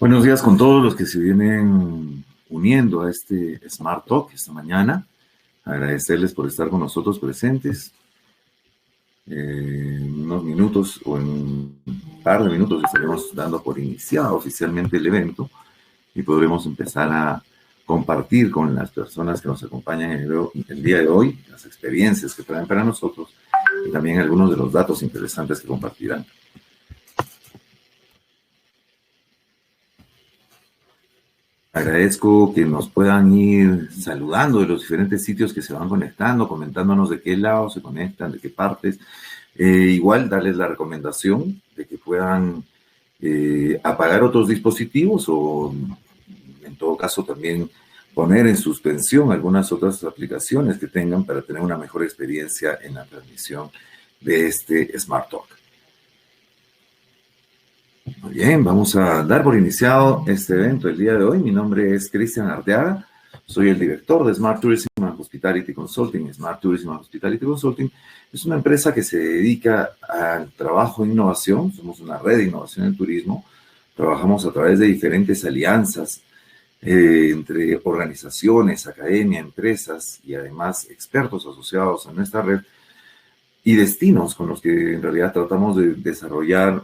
Buenos días con todos los que se vienen uniendo a este Smart Talk esta mañana. Agradecerles por estar con nosotros presentes. En unos minutos o en un par de minutos estaremos dando por iniciado oficialmente el evento y podremos empezar a compartir con las personas que nos acompañan el día de hoy las experiencias que traen para nosotros y también algunos de los datos interesantes que compartirán. Agradezco que nos puedan ir saludando de los diferentes sitios que se van conectando, comentándonos de qué lado se conectan, de qué partes. Igual darles la recomendación de que puedan apagar otros dispositivos o en todo caso también poner en suspensión algunas otras aplicaciones que tengan para tener una mejor experiencia en la transmisión de este Smart Talk. Muy bien, vamos a dar por iniciado este evento el día de hoy. Mi nombre es Cristian Arteaga, soy el director de Smart Tourism and Hospitality Consulting. Smart Tourism and Hospitality Consulting es una empresa que se dedica al trabajo e innovación. Somos una red de innovación en turismo. Trabajamos a través de diferentes alianzas entre organizaciones, academia, empresas y además expertos asociados a nuestra red y destinos con los que en realidad tratamos de desarrollar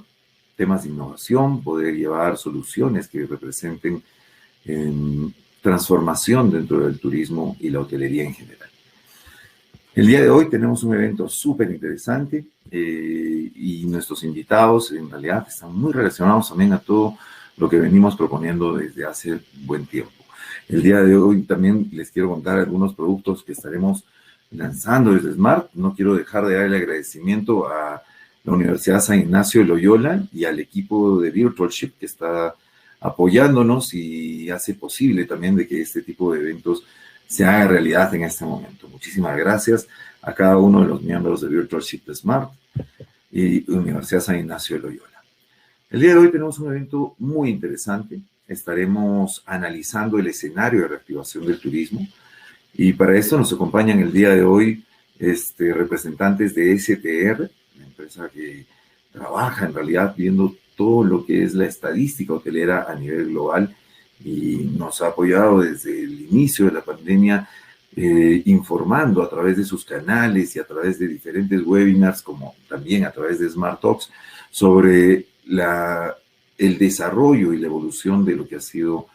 temas de innovación, poder llevar soluciones que representen transformación dentro del turismo y la hotelería en general. El día de hoy tenemos un evento súper interesante y nuestros invitados en realidad están muy relacionados también a todo lo que venimos proponiendo desde hace buen tiempo. El día de hoy también les quiero contar algunos productos que estaremos lanzando desde Smart. No quiero dejar de dar el agradecimiento a la Universidad San Ignacio de Loyola y al equipo de Virtualship que está apoyándonos y hace posible también de que este tipo de eventos se haga realidad en este momento. Muchísimas gracias a cada uno de los miembros de Virtualship de Smart y Universidad San Ignacio de Loyola. El día de hoy tenemos un evento muy interesante. Estaremos analizando el escenario de reactivación del turismo y para esto nos acompañan el día de hoy representantes de STR, una empresa que trabaja en realidad viendo todo lo que es la estadística hotelera a nivel global y nos ha apoyado desde el inicio de la pandemia informando a través de sus canales y a través de diferentes webinars, como también a través de Smart Talks, sobre el desarrollo y la evolución de lo que ha sido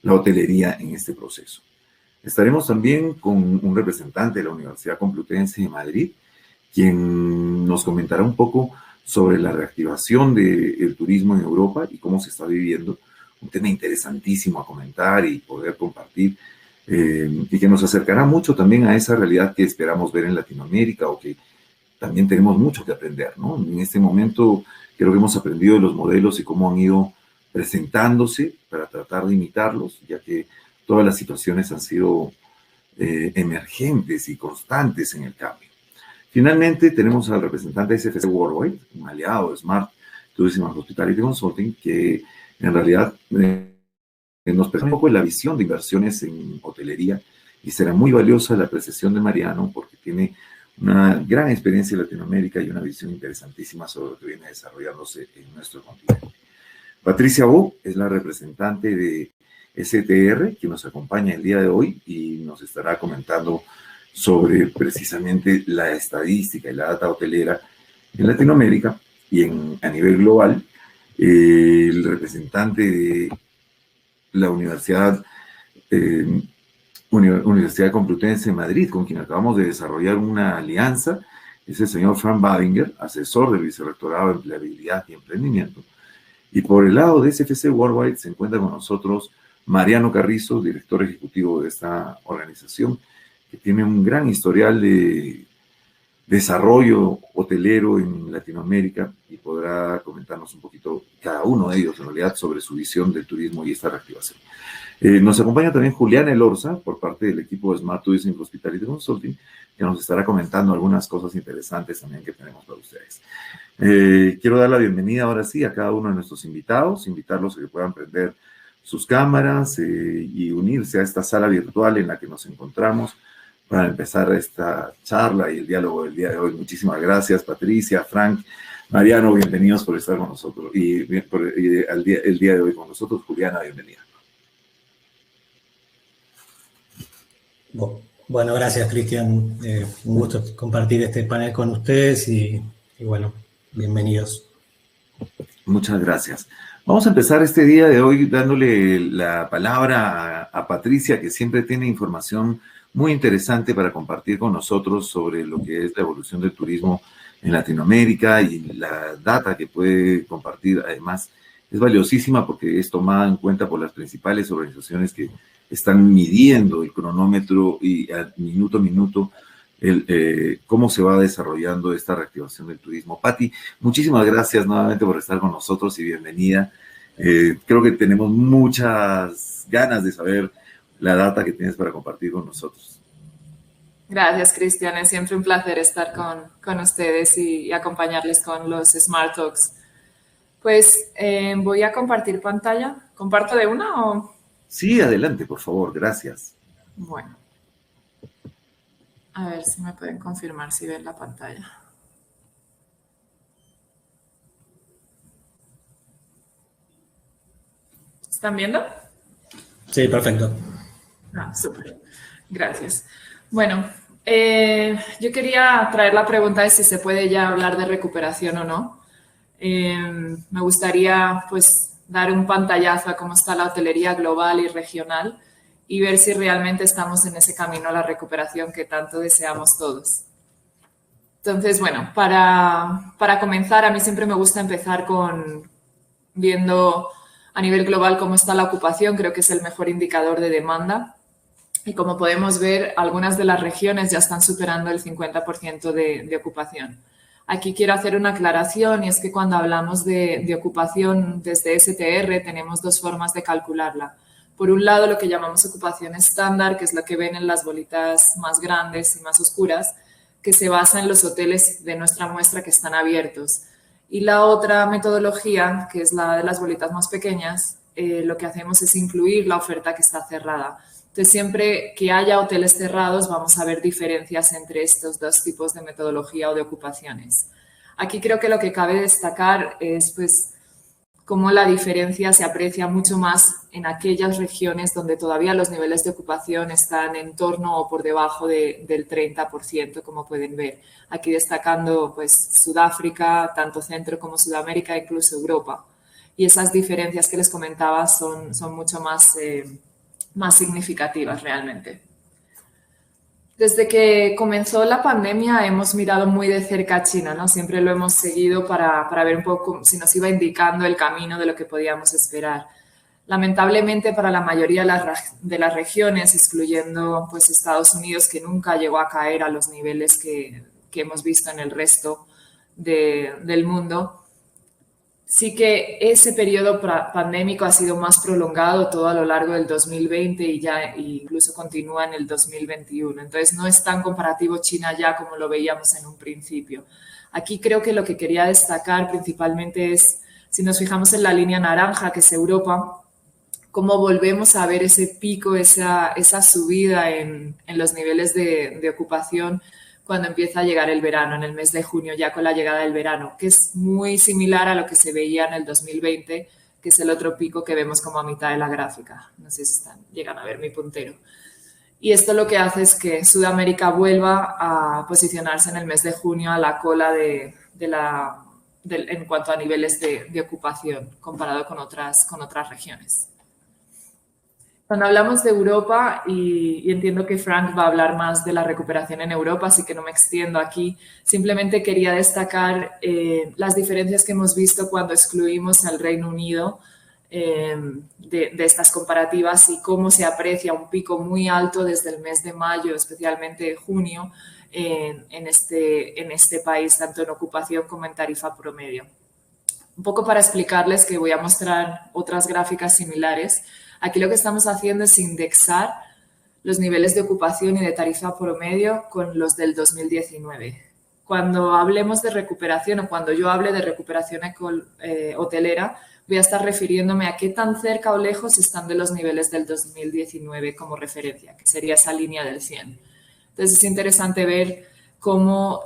la hotelería en este proceso. Estaremos también con un representante de la Universidad Complutense de Madrid, quien nos comentará un poco sobre la reactivación del turismo en Europa y cómo se está viviendo. Un tema interesantísimo a comentar y poder compartir y que nos acercará mucho también a esa realidad que esperamos ver en Latinoamérica o que también tenemos mucho que aprender, ¿no? En este momento creo que hemos aprendido de los modelos y cómo han ido presentándose para tratar de imitarlos, ya que todas las situaciones han sido emergentes y constantes en el cambio. Finalmente, tenemos al representante de SFC Worldwide, un aliado de Smart Tourism and Hospitality Consulting, que en realidad nos presenta un poco la visión de inversiones en hotelería y será muy valiosa la apreciación de Mariano porque tiene una gran experiencia en Latinoamérica y una visión interesantísima sobre lo que viene desarrollándose en nuestro continente. Patricia Bo es la representante de STR, que nos acompaña el día de hoy y nos estará comentando sobre precisamente la estadística y la data hotelera en Latinoamérica y a nivel global. El representante de la Universidad Complutense de Madrid, con quien acabamos de desarrollar una alianza, es el señor Frank Badinger, asesor del Vicerrectorado de Empleabilidad y Emprendimiento. Y por el lado de SFC Worldwide se encuentra con nosotros Mariano Carrizo, director ejecutivo de esta organización, que tiene un gran historial de desarrollo hotelero en Latinoamérica y podrá comentarnos un poquito cada uno de ellos en realidad sobre su visión del turismo y esta reactivación. Nos acompaña también Juliana Elorza por parte del equipo de Smart Tourism and Hospitality Consulting, que nos estará comentando algunas cosas interesantes también que tenemos para ustedes. Quiero dar la bienvenida ahora sí a cada uno de nuestros invitados, invitarlos a que puedan prender sus cámaras y unirse a esta sala virtual en la que nos encontramos para empezar esta charla y el diálogo del día de hoy. Muchísimas gracias, Patricia, Frank, Mariano, bienvenidos por estar con nosotros el día de hoy con nosotros. Juliana, bienvenida. Bueno, gracias, Cristian. Un gusto compartir este panel con ustedes y bueno, bienvenidos. Muchas gracias. Vamos a empezar este día de hoy dándole la palabra a Patricia, que siempre tiene información muy interesante para compartir con nosotros sobre lo que es la evolución del turismo en Latinoamérica, y la data que puede compartir además es valiosísima porque es tomada en cuenta por las principales organizaciones que están midiendo el cronómetro y minuto a minuto cómo se va desarrollando esta reactivación del turismo. Pati, muchísimas gracias nuevamente por estar con nosotros y bienvenida. Creo que tenemos muchas ganas de saber la data que tienes para compartir con nosotros. Gracias, Cristian. Es siempre un placer estar con ustedes y acompañarles con los Smart Talks. Pues voy a compartir pantalla. ¿Comparto de una o...? Sí, adelante, por favor. Gracias. Bueno. A ver si me pueden confirmar si ven la pantalla. ¿Están viendo? Sí, perfecto. Súper. Gracias. Bueno, yo quería traer la pregunta de si se puede ya hablar de recuperación o no. Me gustaría, pues, dar un pantallazo a cómo está la hotelería global y regional y ver si realmente estamos en ese camino a la recuperación que tanto deseamos todos. Entonces, bueno, para comenzar, a mí siempre me gusta empezar viendo a nivel global cómo está la ocupación. Creo que es el mejor indicador de demanda. Y como podemos ver, algunas de las regiones ya están superando el 50% de ocupación. Aquí quiero hacer una aclaración, y es que cuando hablamos de ocupación desde STR tenemos dos formas de calcularla. Por un lado, lo que llamamos ocupación estándar, que es lo que ven en las bolitas más grandes y más oscuras, que se basa en los hoteles de nuestra muestra que están abiertos. Y la otra metodología, que es la de las bolitas más pequeñas, lo que hacemos es incluir la oferta que está cerrada. Entonces, siempre que haya hoteles cerrados, vamos a ver diferencias entre estos dos tipos de metodología o de ocupaciones. Aquí creo que lo que cabe destacar es, pues, cómo la diferencia se aprecia mucho más en aquellas regiones donde todavía los niveles de ocupación están en torno o por debajo del 30%, como pueden ver. Aquí destacando, pues, Sudáfrica, tanto Centro como Sudamérica, incluso Europa. Y esas diferencias que les comentaba son mucho más significativas realmente. Desde que comenzó la pandemia hemos mirado muy de cerca a China, ¿no? Siempre lo hemos seguido para ver un poco si nos iba indicando el camino de lo que podíamos esperar. Lamentablemente, para la mayoría de las regiones, excluyendo, pues, Estados Unidos, que nunca llegó a caer a los niveles que hemos visto en el resto del mundo, sí que ese periodo pandémico ha sido más prolongado todo a lo largo del 2020 y ya incluso continúa en el 2021. Entonces, no es tan comparativo China ya como lo veíamos en un principio. Aquí creo que lo que quería destacar principalmente es, si nos fijamos en la línea naranja, que es Europa, cómo volvemos a ver ese pico, esa subida en los niveles de ocupación cuando empieza a llegar el verano, en el mes de junio, ya con la llegada del verano, que es muy similar a lo que se veía en el 2020, que es el otro pico que vemos como a mitad de la gráfica. No sé si llegan a ver mi puntero. Y esto lo que hace es que Sudamérica vuelva a posicionarse en el mes de junio a la cola en cuanto a niveles de ocupación comparado con otras regiones. Cuando hablamos de Europa, y entiendo que Frank va a hablar más de la recuperación en Europa, así que no me extiendo aquí, simplemente quería destacar las diferencias que hemos visto cuando excluimos al Reino Unido de estas comparativas, y cómo se aprecia un pico muy alto desde el mes de mayo, especialmente junio, en este país, tanto en ocupación como en tarifa promedio. Un poco para explicarles, que voy a mostrar otras gráficas similares. Aquí lo que estamos haciendo es indexar los niveles de ocupación y de tarifa promedio con los del 2019. Cuando hablemos de recuperación, o cuando yo hable de recuperación hotelera, voy a estar refiriéndome a qué tan cerca o lejos están de los niveles del 2019 como referencia, que sería esa línea del 100. Entonces, es interesante ver cómo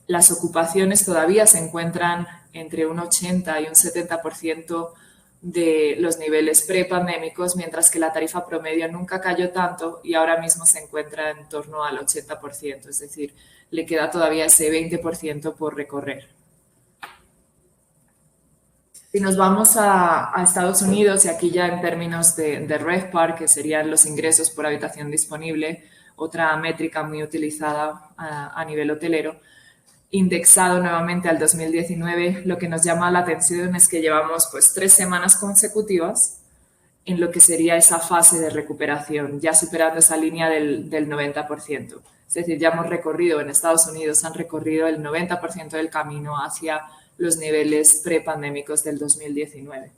las ocupaciones todavía se encuentran entre un 80 y un 70% de los niveles prepandémicos, mientras que la tarifa promedio nunca cayó tanto y ahora mismo se encuentra en torno al 80%, es decir, le queda todavía ese 20% por recorrer. Si nos vamos a Estados Unidos, y aquí ya en términos de RevPAR, que serían los ingresos por habitación disponible, otra métrica muy utilizada a nivel hotelero, indexado nuevamente al 2019, lo que nos llama la atención es que llevamos pues 3 semanas consecutivas en lo que sería esa fase de recuperación, ya superando esa línea del 90%. Es decir, ya hemos recorrido, en Estados Unidos han recorrido el 90% del camino hacia los niveles prepandémicos del 2019.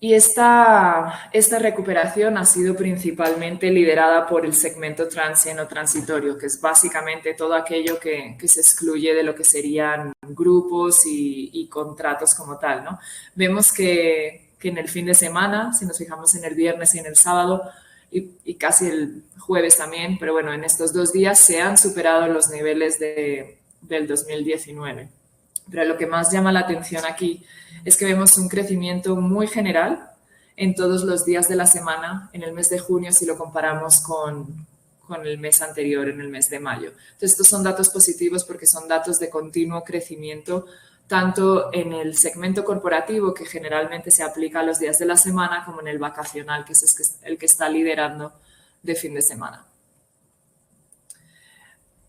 Y esta recuperación ha sido principalmente liderada por el segmento transient o transitorio, que es básicamente todo aquello que se excluye de lo que serían grupos y contratos como tal, ¿no? Vemos que en el fin de semana, si nos fijamos en el viernes y en el sábado, y casi el jueves también, pero bueno, en estos 2 días se han superado los niveles del 2019. Pero lo que más llama la atención aquí es que vemos un crecimiento muy general en todos los días de la semana en el mes de junio si lo comparamos con el mes anterior, en el mes de mayo. Entonces, estos son datos positivos porque son datos de continuo crecimiento, tanto en el segmento corporativo, que generalmente se aplica a los días de la semana, como en el vacacional, que es el que está liderando de fin de semana.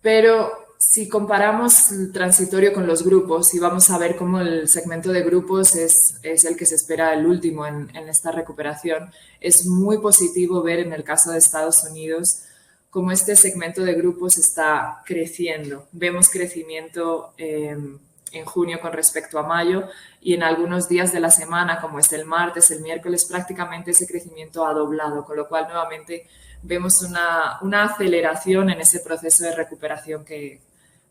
Pero si comparamos el transitorio con los grupos y vamos a ver cómo el segmento de grupos es el que se espera el último en esta recuperación, es muy positivo ver en el caso de Estados Unidos cómo este segmento de grupos está creciendo. Vemos crecimiento en junio con respecto a mayo y en algunos días de la semana, como es el martes, el miércoles, prácticamente ese crecimiento ha doblado, con lo cual nuevamente vemos una aceleración en ese proceso de recuperación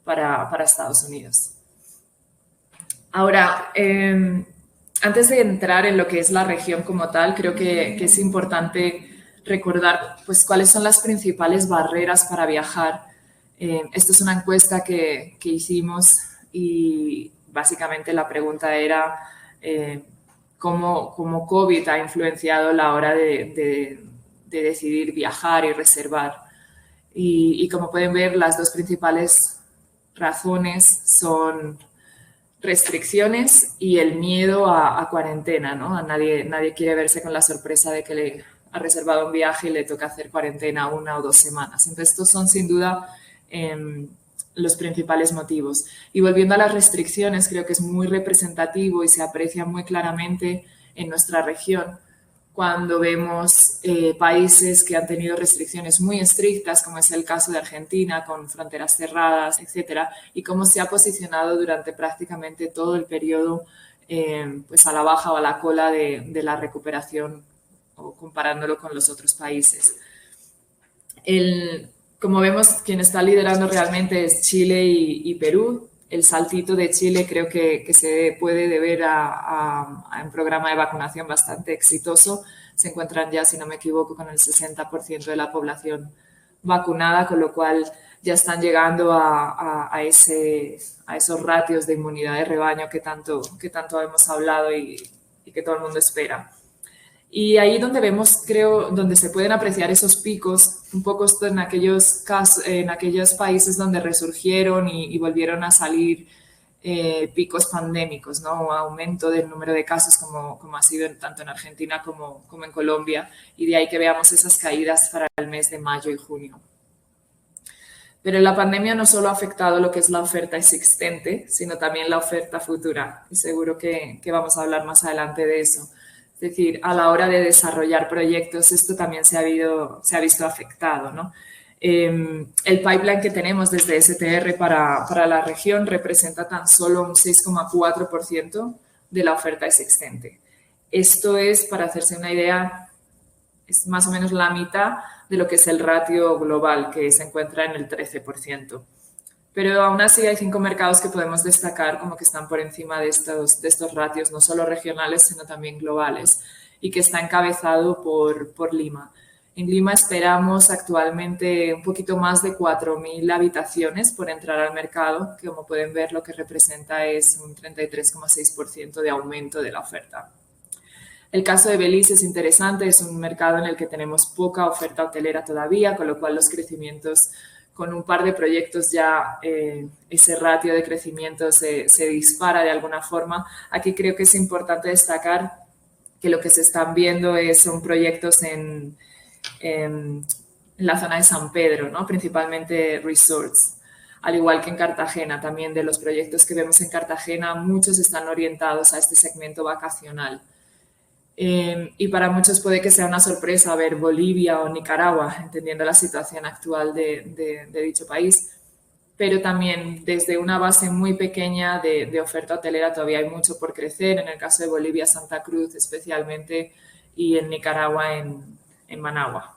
para Estados Unidos. Ahora, antes de entrar en lo que es la región como tal, creo que es importante recordar pues, cuáles son las principales barreras para viajar. Esta es una encuesta que hicimos y básicamente la pregunta era cómo COVID ha influenciado la hora de decidir viajar y reservar. Y como pueden ver, las 2 principales razones son restricciones y el miedo a cuarentena, ¿no? Nadie quiere verse con la sorpresa de que le ha reservado un viaje y le toca hacer cuarentena 1 o 2 semanas. Entonces, estos son sin duda los principales motivos. Y volviendo a las restricciones, creo que es muy representativo y se aprecia muy claramente en nuestra región cuando vemos países que han tenido restricciones muy estrictas, como es el caso de Argentina, con fronteras cerradas, etcétera, y cómo se ha posicionado durante prácticamente todo el periodo pues a la baja o a la cola de la recuperación, o comparándolo con los otros países. Como vemos, quien está liderando realmente es Chile y Perú. El saltito de Chile creo que se puede deber a un programa de vacunación bastante exitoso. Se encuentran ya, si no me equivoco, con el 60% de la población vacunada, con lo cual ya están llegando a esos ratios de inmunidad de rebaño que tanto hemos hablado y que todo el mundo espera. Y ahí donde vemos, creo, donde se pueden apreciar esos picos, un poco en aquellos casos, en aquellos países donde resurgieron y volvieron a salir picos pandémicos, ¿no? Un aumento del número de casos como ha sido tanto en Argentina como en Colombia, y de ahí que veamos esas caídas para el mes de mayo y junio. Pero la pandemia no solo ha afectado lo que es la oferta existente, sino también la oferta futura, y seguro que vamos a hablar más adelante de eso. Es decir, a la hora de desarrollar proyectos, esto también se ha visto afectado, ¿no? El pipeline que tenemos desde STR para la región representa tan solo un 6,4% de la oferta existente. Esto es, para hacerse una idea, es más o menos la mitad de lo que es el ratio global, que se encuentra en el 13%. Pero aún así hay 5 mercados que podemos destacar como que están por encima de estos ratios, no solo regionales, sino también globales, y que está encabezado por Lima. En Lima esperamos actualmente un poquito más de 4.000 habitaciones por entrar al mercado, que como pueden ver lo que representa es un 33,6% de aumento de la oferta. El caso de Belice es interesante, es un mercado en el que tenemos poca oferta hotelera todavía, con lo cual los crecimientos, con un par de proyectos ya ese ratio de crecimiento se dispara de alguna forma. Aquí creo que es importante destacar que lo que se están viendo son proyectos en la zona de San Pedro, ¿no? Principalmente resorts, al igual que en Cartagena. También de los proyectos que vemos en Cartagena, muchos están orientados a este segmento vacacional. Y para muchos puede que sea una sorpresa ver Bolivia o Nicaragua, entendiendo la situación actual de dicho país, pero también desde una base muy pequeña de oferta hotelera todavía hay mucho por crecer. En el caso de Bolivia, Santa Cruz especialmente, y en Nicaragua, en Managua.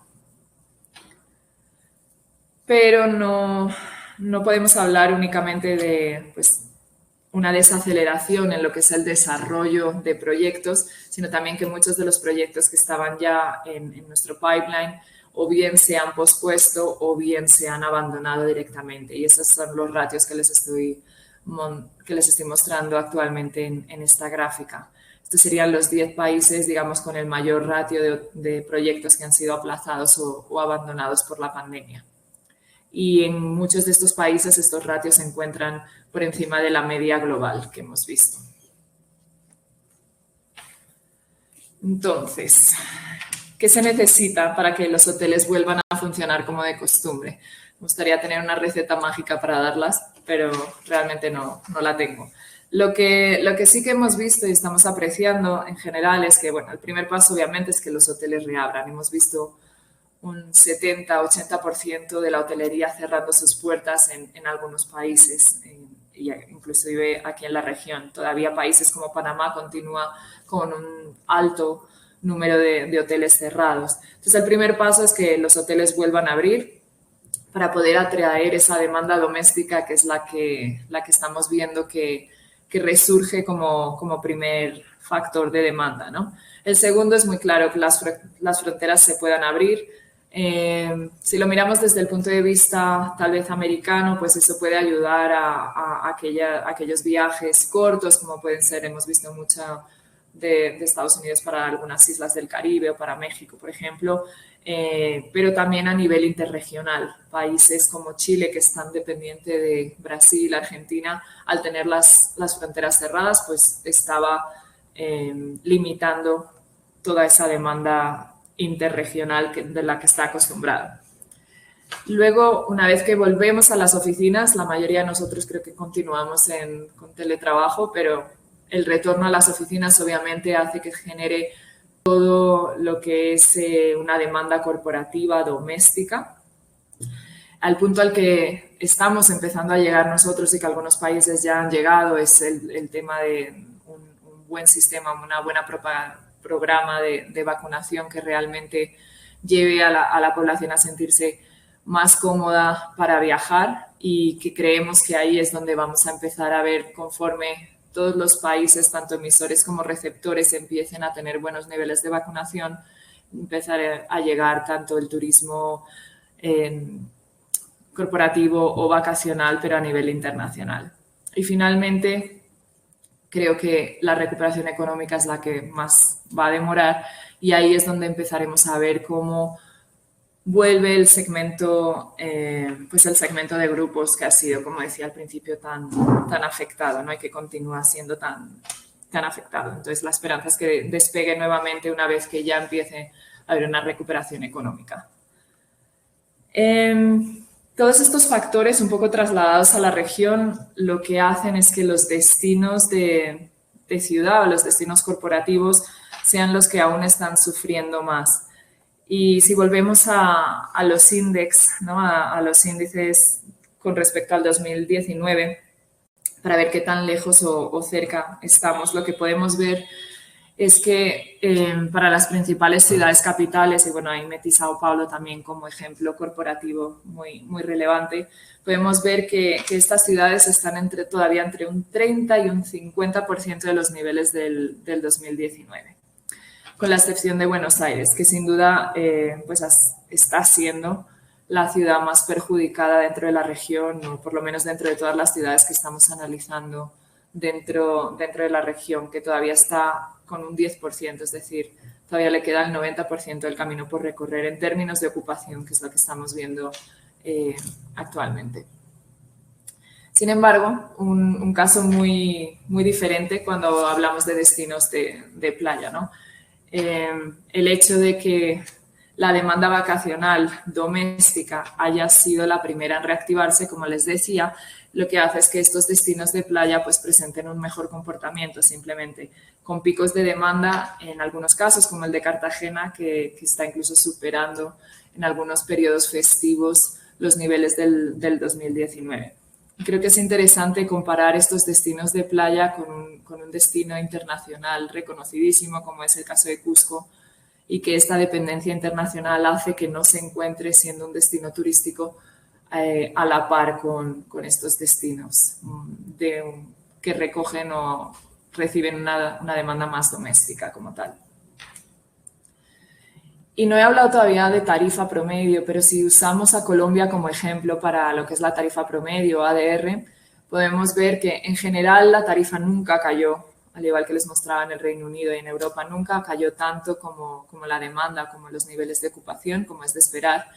Pero no podemos hablar únicamente de una desaceleración en lo que es el desarrollo de proyectos, sino también que muchos de los proyectos que estaban ya en nuestro pipeline o bien se han pospuesto o bien se han abandonado directamente. Y esos son los ratios que les estoy mostrando actualmente en esta gráfica. Estos serían los 10 países, digamos, con el mayor ratio de proyectos que han sido aplazados o abandonados por la pandemia. Y en muchos de estos países estos ratios se encuentran por encima de la media global que hemos visto. Entonces, ¿qué se necesita para que los hoteles vuelvan a funcionar como de costumbre? Me gustaría tener una receta mágica para darlas, pero realmente no la tengo. Lo que sí que hemos visto y estamos apreciando en general es que, bueno, el primer paso obviamente es que los hoteles reabran. Hemos visto un 70-80% de la hotelería cerrando sus puertas en algunos países, inclusive aquí en la región. Todavía países como Panamá continúa con un alto número de hoteles cerrados. Entonces, el primer paso es que los hoteles vuelvan a abrir para poder atraer esa demanda doméstica, que es la que estamos viendo que resurge como primer factor de demanda, ¿no? El segundo es muy claro, que las fronteras se puedan abrir. Si lo miramos desde el punto de vista tal vez americano, pues eso puede ayudar a aquellos viajes cortos, como pueden ser, hemos visto mucho de Estados Unidos para algunas islas del Caribe o para México, por ejemplo, pero también a nivel interregional. Países como Chile, que están dependientes de Brasil, Argentina, al tener las fronteras cerradas, pues estaba limitando toda esa demanda interregional de la que está acostumbrado. Luego, una vez que volvemos a las oficinas, la mayoría de nosotros creo que continuamos con teletrabajo, pero el retorno a las oficinas obviamente hace que genere todo lo que es una demanda corporativa doméstica. Al punto al que estamos empezando a llegar nosotros y que algunos países ya han llegado es el tema de un buen sistema, una buena programa de vacunación que realmente lleve a la población a sentirse más cómoda para viajar, y que creemos que ahí es donde vamos a empezar a ver, conforme todos los países, tanto emisores como receptores, empiecen a tener buenos niveles de vacunación, empezar a llegar tanto el turismo corporativo o vacacional, pero a nivel internacional. Y finalmente, creo que la recuperación económica es la que más va a demorar, y ahí es donde empezaremos a ver cómo vuelve el segmento de grupos que ha sido, como decía al principio, tan afectado, ¿no? Y que continúa siendo tan afectado. Entonces, la esperanza es que despegue nuevamente una vez que ya empiece a haber una recuperación económica. Todos estos factores, un poco trasladados a la región, lo que hacen es que los destinos de ciudad o los destinos corporativos sean los que aún están sufriendo más. Y si volvemos a los índices, ¿no? a los índices con respecto al 2019, para ver qué tan lejos o cerca estamos, lo que podemos ver es que para las principales ciudades capitales, y bueno, ahí metí Sao Paulo también como ejemplo corporativo muy relevante, podemos ver que estas ciudades están todavía entre un 30 y un 50% de los niveles del 2019. con la excepción de Buenos Aires, que sin duda pues está siendo la ciudad más perjudicada dentro de la región, o por lo menos dentro de todas las ciudades que estamos analizando dentro de la región, que todavía está con un 10%, es decir, todavía le queda el 90% del camino por recorrer en términos de ocupación, que es lo que estamos viendo actualmente. Sin embargo, un caso muy diferente cuando hablamos de destinos de playa, ¿no? El hecho de que la demanda vacacional doméstica haya sido la primera en reactivarse, como les decía, lo que hace es que estos destinos de playa pues presenten un mejor comportamiento, simplemente con picos de demanda en algunos casos, como el de Cartagena, que está incluso superando en algunos periodos festivos los niveles del 2019. Creo que es interesante comparar estos destinos de playa con un destino internacional reconocidísimo, como es el caso de Cusco, y que esta dependencia internacional hace que no se encuentre siendo un destino turístico a la par con estos destinos que recogen o reciben una demanda más doméstica como tal. Y no he hablado todavía de tarifa promedio, pero si usamos a Colombia como ejemplo para lo que es la tarifa promedio, ADR, podemos ver que en general la tarifa nunca cayó, al igual que les mostraba en el Reino Unido y en Europa, nunca cayó tanto como la demanda, como los niveles de ocupación, como es de esperar,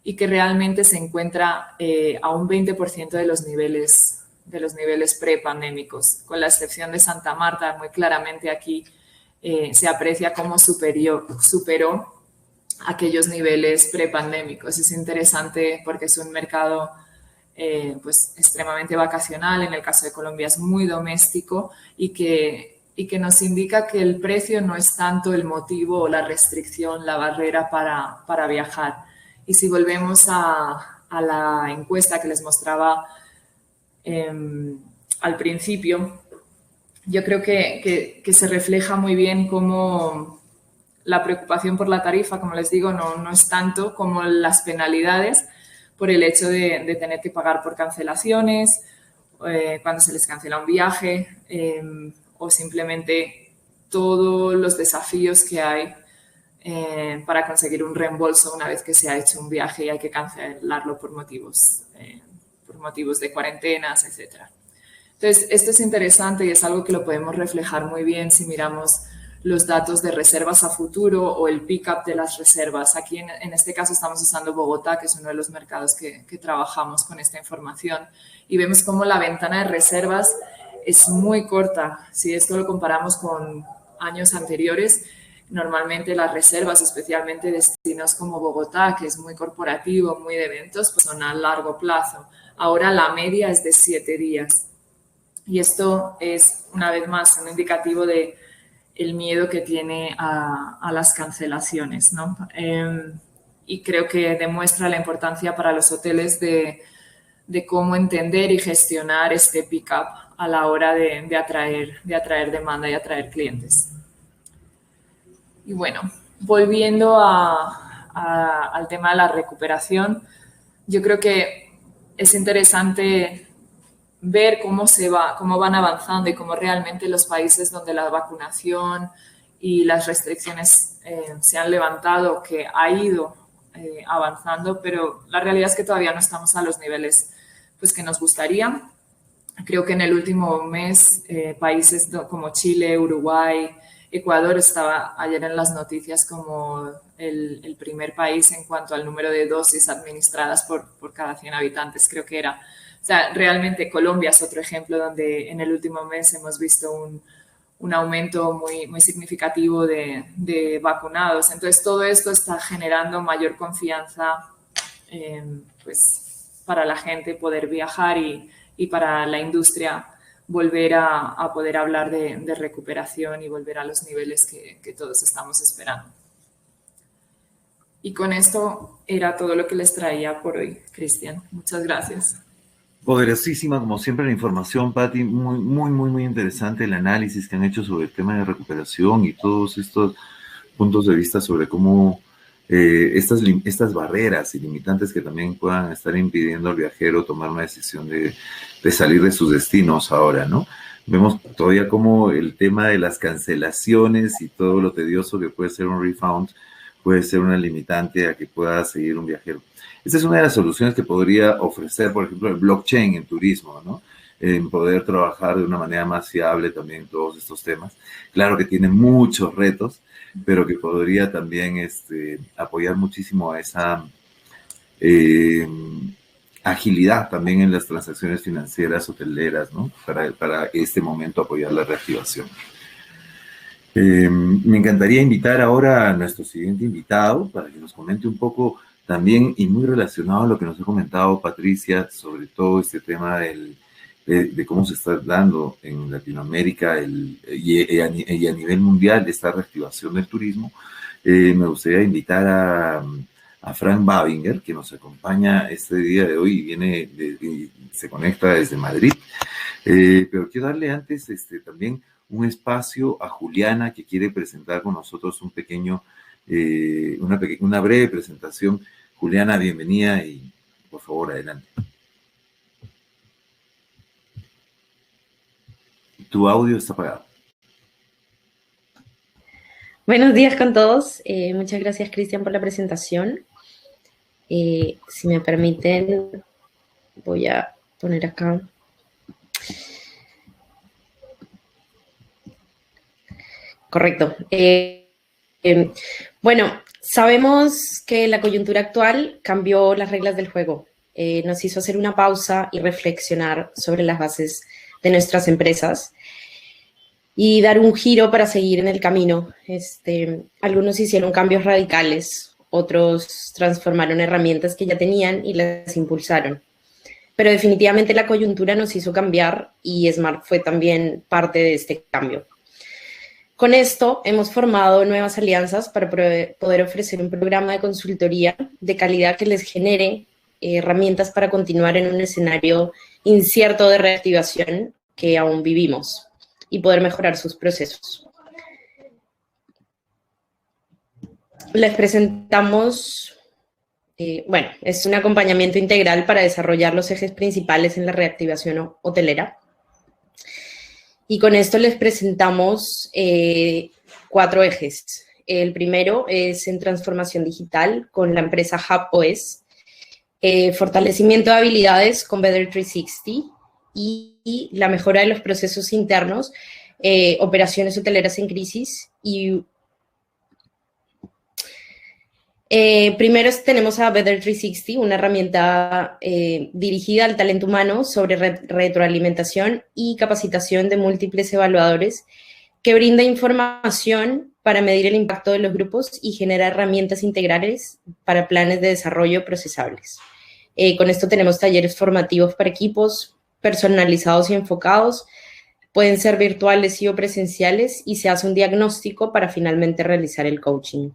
y que realmente se encuentra a un 20% de los niveles prepandémicos, con la excepción de Santa Marta. Muy claramente aquí se aprecia cómo superó aquellos niveles prepandémicos. Es interesante porque es un mercado pues extremadamente vacacional, en el caso de Colombia es muy doméstico y que nos indica que el precio no es tanto el motivo o la restricción, la barrera para viajar. Y si volvemos a la encuesta que les mostraba al principio, yo creo que se refleja muy bien cómo la preocupación por la tarifa, como les digo, no es tanto como las penalidades por el hecho de tener que pagar por cancelaciones, cuando se les cancela un viaje, o simplemente todos los desafíos que hay para conseguir un reembolso una vez que se ha hecho un viaje y hay que cancelarlo por motivos de cuarentenas, etc. Entonces, esto es interesante y es algo que lo podemos reflejar muy bien si miramos los datos de reservas a futuro o el pick-up de las reservas. Aquí en este caso estamos usando Bogotá, que es uno de los mercados que trabajamos con esta información, y vemos cómo la ventana de reservas es muy corta. Si esto lo comparamos con años anteriores, normalmente las reservas, especialmente destinos como Bogotá, que es muy corporativo, muy de eventos, pues son a largo plazo. Ahora la media es de 7 días. Y esto es, una vez más, un indicativo de el miedo que tiene a las cancelaciones, ¿no? Y creo que demuestra la importancia para los hoteles de cómo entender y gestionar este pick-up a la hora de atraer demanda y atraer clientes. Y bueno, volviendo al tema de la recuperación, yo creo que es interesante ver cómo van avanzando y cómo realmente los países donde la vacunación y las restricciones se han levantado, que ha ido avanzando, pero la realidad es que todavía no estamos a los niveles pues, que nos gustaría. Creo que en el último mes países como Chile, Uruguay, Ecuador estaba ayer en las noticias como el primer país en cuanto al número de dosis administradas por cada 100 habitantes, creo que era. O sea, realmente Colombia es otro ejemplo donde en el último mes hemos visto un aumento muy significativo de vacunados. Entonces, todo esto está generando mayor confianza pues, para la gente poder viajar y para la industria volver a poder hablar de recuperación y volver a los niveles que todos estamos esperando. Y con esto era todo lo que les traía por hoy, Cristian. Muchas gracias. Poderosísima, como siempre, la información, Patti. Muy interesante el análisis que han hecho sobre el tema de recuperación y todos estos puntos de vista sobre cómo estas barreras y limitantes que también puedan estar impidiendo al viajero tomar una decisión de salir de sus destinos ahora, ¿no? vemos todavía como el tema de las cancelaciones y todo lo tedioso que puede ser un refund puede ser una limitante a que pueda seguir un viajero. Esta es una de las soluciones que podría ofrecer, por ejemplo, el blockchain en turismo, ¿no? En poder trabajar de una manera más fiable también todos estos temas. Claro que tiene muchos retos, pero que podría también apoyar muchísimo a esa agilidad también en las transacciones financieras hoteleras, ¿no? Para este momento apoyar la reactivación. Me encantaría invitar ahora a nuestro siguiente invitado para que nos comente un poco también, y muy relacionado a lo que nos ha comentado Patricia, sobre todo este tema de cómo se está dando en Latinoamérica y a nivel mundial esta reactivación del turismo. Me gustaría invitar a Frank Babinger, que nos acompaña este día de hoy y se conecta desde Madrid. Pero quiero darle antes también un espacio a Juliana, que quiere presentar con nosotros una breve presentación. Juliana, bienvenida y por favor, adelante. Tu audio está apagado. Buenos días con todos. Muchas gracias, Cristian, por la presentación. Si me permiten, voy a poner acá. Correcto. Bueno, sabemos que la coyuntura actual cambió las reglas del juego. Nos hizo hacer una pausa y reflexionar sobre las bases de nuestras empresas y dar un giro para seguir en el camino. Algunos hicieron cambios radicales, otros transformaron herramientas que ya tenían y las impulsaron. Pero definitivamente la coyuntura nos hizo cambiar y Smart fue también parte de este cambio. Con esto hemos formado nuevas alianzas para poder ofrecer un programa de consultoría de calidad que les genere herramientas para continuar en un escenario incierto de reactivación que aún vivimos y poder mejorar sus procesos. Les presentamos, es un acompañamiento integral para desarrollar los ejes principales en la reactivación hotelera. Y con esto les presentamos 4 ejes. El primero es en transformación digital con la empresa HubOS, fortalecimiento de habilidades con Better 360 y la mejora de los procesos internos, operaciones hoteleras en crisis. Y primero tenemos a Better 360, una herramienta dirigida al talento humano sobre retroalimentación y capacitación de múltiples evaluadores que brinda información para medir el impacto de los grupos y genera herramientas integrales para planes de desarrollo procesables. Con esto tenemos talleres formativos para equipos personalizados y enfocados. Pueden ser virtuales o presenciales y se hace un diagnóstico para finalmente realizar el coaching.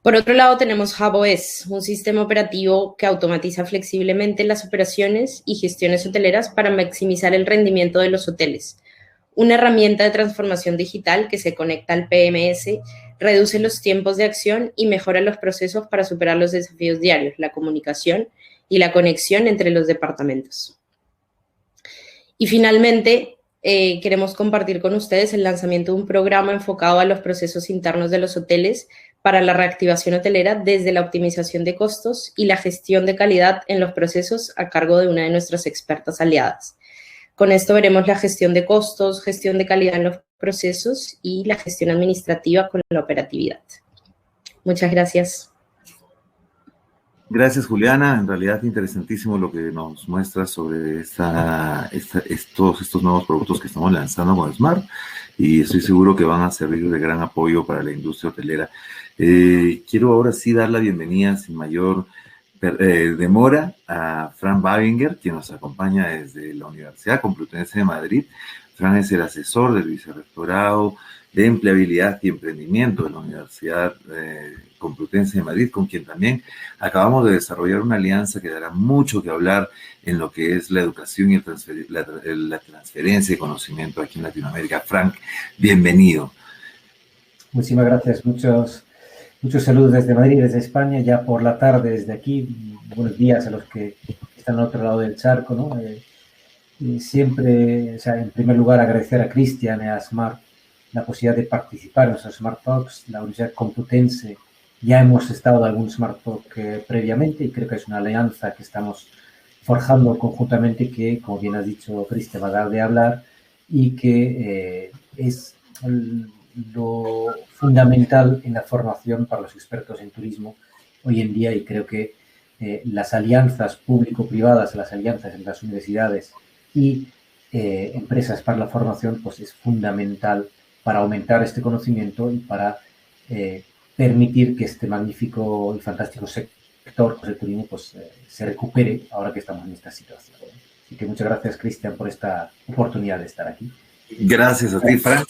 Por otro lado, tenemos HubOS, un sistema operativo que automatiza flexiblemente las operaciones y gestiones hoteleras para maximizar el rendimiento de los hoteles. Una herramienta de transformación digital que se conecta al PMS, reduce los tiempos de acción y mejora los procesos para superar los desafíos diarios, la comunicación y la conexión entre los departamentos. Y finalmente, queremos compartir con ustedes el lanzamiento de un programa enfocado a los procesos internos de los hoteles para la reactivación hotelera desde la optimización de costos y la gestión de calidad en los procesos a cargo de una de nuestras expertas aliadas. Con esto veremos la gestión de costos, gestión de calidad en los procesos y la gestión administrativa con la operatividad. Muchas gracias. Gracias, Juliana. En realidad, interesantísimo lo que nos muestra sobre todos estos nuevos productos que estamos lanzando con Smart, y estoy seguro que van a servir de gran apoyo para la industria hotelera. Quiero ahora sí dar la bienvenida sin mayor demora a Frank Babinger, quien nos acompaña desde la Universidad Complutense de Madrid. Frank es el asesor del Vicerrectorado de Empleabilidad y Emprendimiento de la Universidad Complutense de Madrid, con quien también acabamos de desarrollar una alianza que dará mucho que hablar en lo que es la educación y la transferencia de conocimiento aquí en Latinoamérica. Frank, bienvenido. Muchísimas gracias. Muchos saludos desde Madrid, desde España, ya por la tarde desde aquí. Buenos días a los que están al otro lado del charco, ¿no? siempre, o sea, en primer lugar, agradecer a Cristian y a Smart la posibilidad de participar en los Smart Talks. La Universidad Complutense, ya hemos estado en algún Smart Talk previamente y creo que es una alianza que estamos forjando conjuntamente que, como bien has dicho, Cristian, va a dar de hablar y que es lo fundamental en la formación para los expertos en turismo hoy en día, y creo que las alianzas público-privadas, las alianzas entre las universidades y empresas para la formación, pues es fundamental para aumentar este conocimiento y para permitir que este magnífico y fantástico sector del turismo pues, se recupere ahora que estamos en esta situación. Así que muchas gracias, Cristian, por esta oportunidad de estar aquí. Gracias a ti, Frank.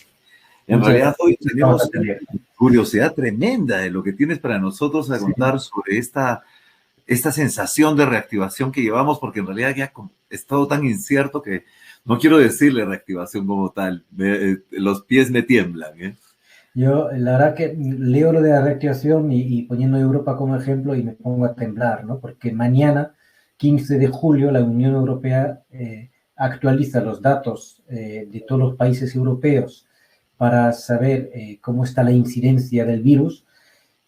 En realidad hoy tenemos una curiosidad tremenda de lo que tienes para nosotros a contar sobre esta sensación de reactivación que llevamos, porque en realidad ya es todo tan incierto que no quiero decirle reactivación como tal. Los pies me tiemblan, ¿eh? Yo, la verdad que leo lo de la reactivación y poniendo Europa como ejemplo y me pongo a temblar, ¿no? Porque mañana, 15 de julio, la Unión Europea actualiza los datos de todos los países europeos para saber cómo está la incidencia del virus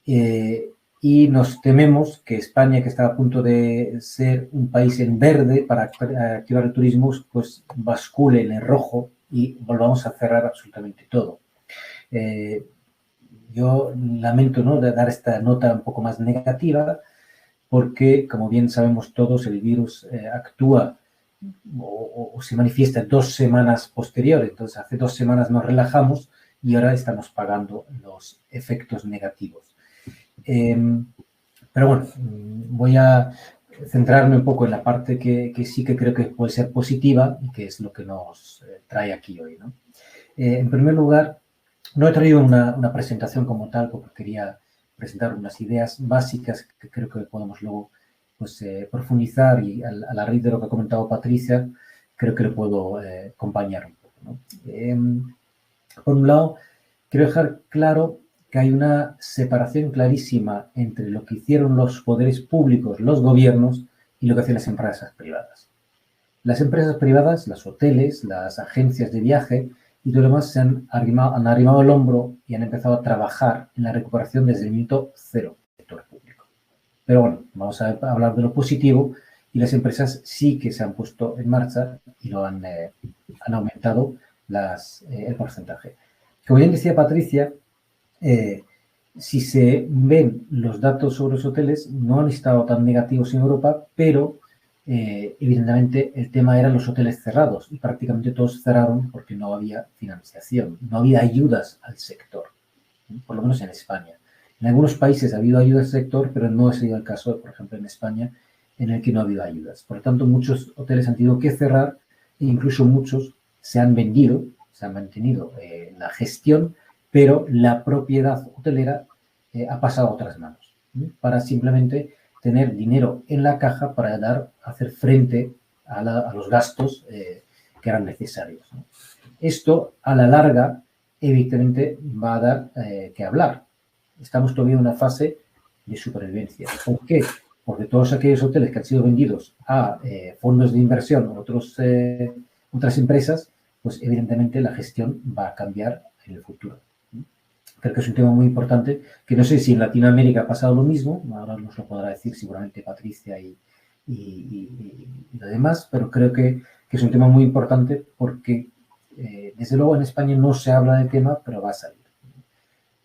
y nos tememos que España, que está a punto de ser un país en verde para activar el turismo, pues bascule en el rojo y volvamos a cerrar absolutamente todo. Yo lamento, ¿no?, de dar esta nota un poco más negativa porque, como bien sabemos todos, el virus actúa o se manifiesta 2 semanas posteriores. Entonces, hace 2 semanas nos relajamos y ahora estamos pagando los efectos negativos. Pero bueno, voy a centrarme un poco en la parte que sí que creo que puede ser positiva y que es lo que nos trae aquí hoy, ¿no? En primer lugar, no he traído una presentación como tal porque quería presentar unas ideas básicas que creo que podemos luego pues, profundizar y a la raíz de lo que ha comentado Patricia, creo que le puedo acompañar un poco, ¿no? Por un lado, quiero dejar claro que hay una separación clarísima entre lo que hicieron los poderes públicos, los gobiernos, y lo que hacen las empresas privadas. Las empresas privadas, los hoteles, las agencias de viaje y todo lo demás se han arrimado el hombro y han empezado a trabajar en la recuperación desde el minuto cero del sector público. Pero bueno, vamos a hablar de lo positivo y las empresas sí que se han puesto en marcha y lo han aumentado el porcentaje. Como bien decía Patricia, si se ven los datos sobre los hoteles, no han estado tan negativos en Europa, pero evidentemente el tema eran los hoteles cerrados y prácticamente todos cerraron porque no había financiación, no había ayudas al sector, por lo menos en España. En algunos países ha habido ayudas al sector, pero no ha sido el caso, por ejemplo, en España, en el que no ha habido ayudas. Por lo tanto, muchos hoteles han tenido que cerrar e incluso muchos se han vendido, se han mantenido la gestión, pero la propiedad hotelera ha pasado a otras manos, para simplemente tener dinero en la caja para hacer frente a los gastos que eran necesarios, ¿no? Esto, a la larga, evidentemente, va a dar que hablar. Estamos todavía en una fase de supervivencia. ¿Por qué? Porque todos aquellos hoteles que han sido vendidos a fondos de inversión o otras empresas, pues evidentemente la gestión va a cambiar en el futuro. Creo que es un tema muy importante, que no sé si en Latinoamérica ha pasado lo mismo, ahora nos lo podrá decir seguramente Patricia y lo demás, pero creo que es un tema muy importante porque, desde luego, en España no se habla del tema, pero va a salir.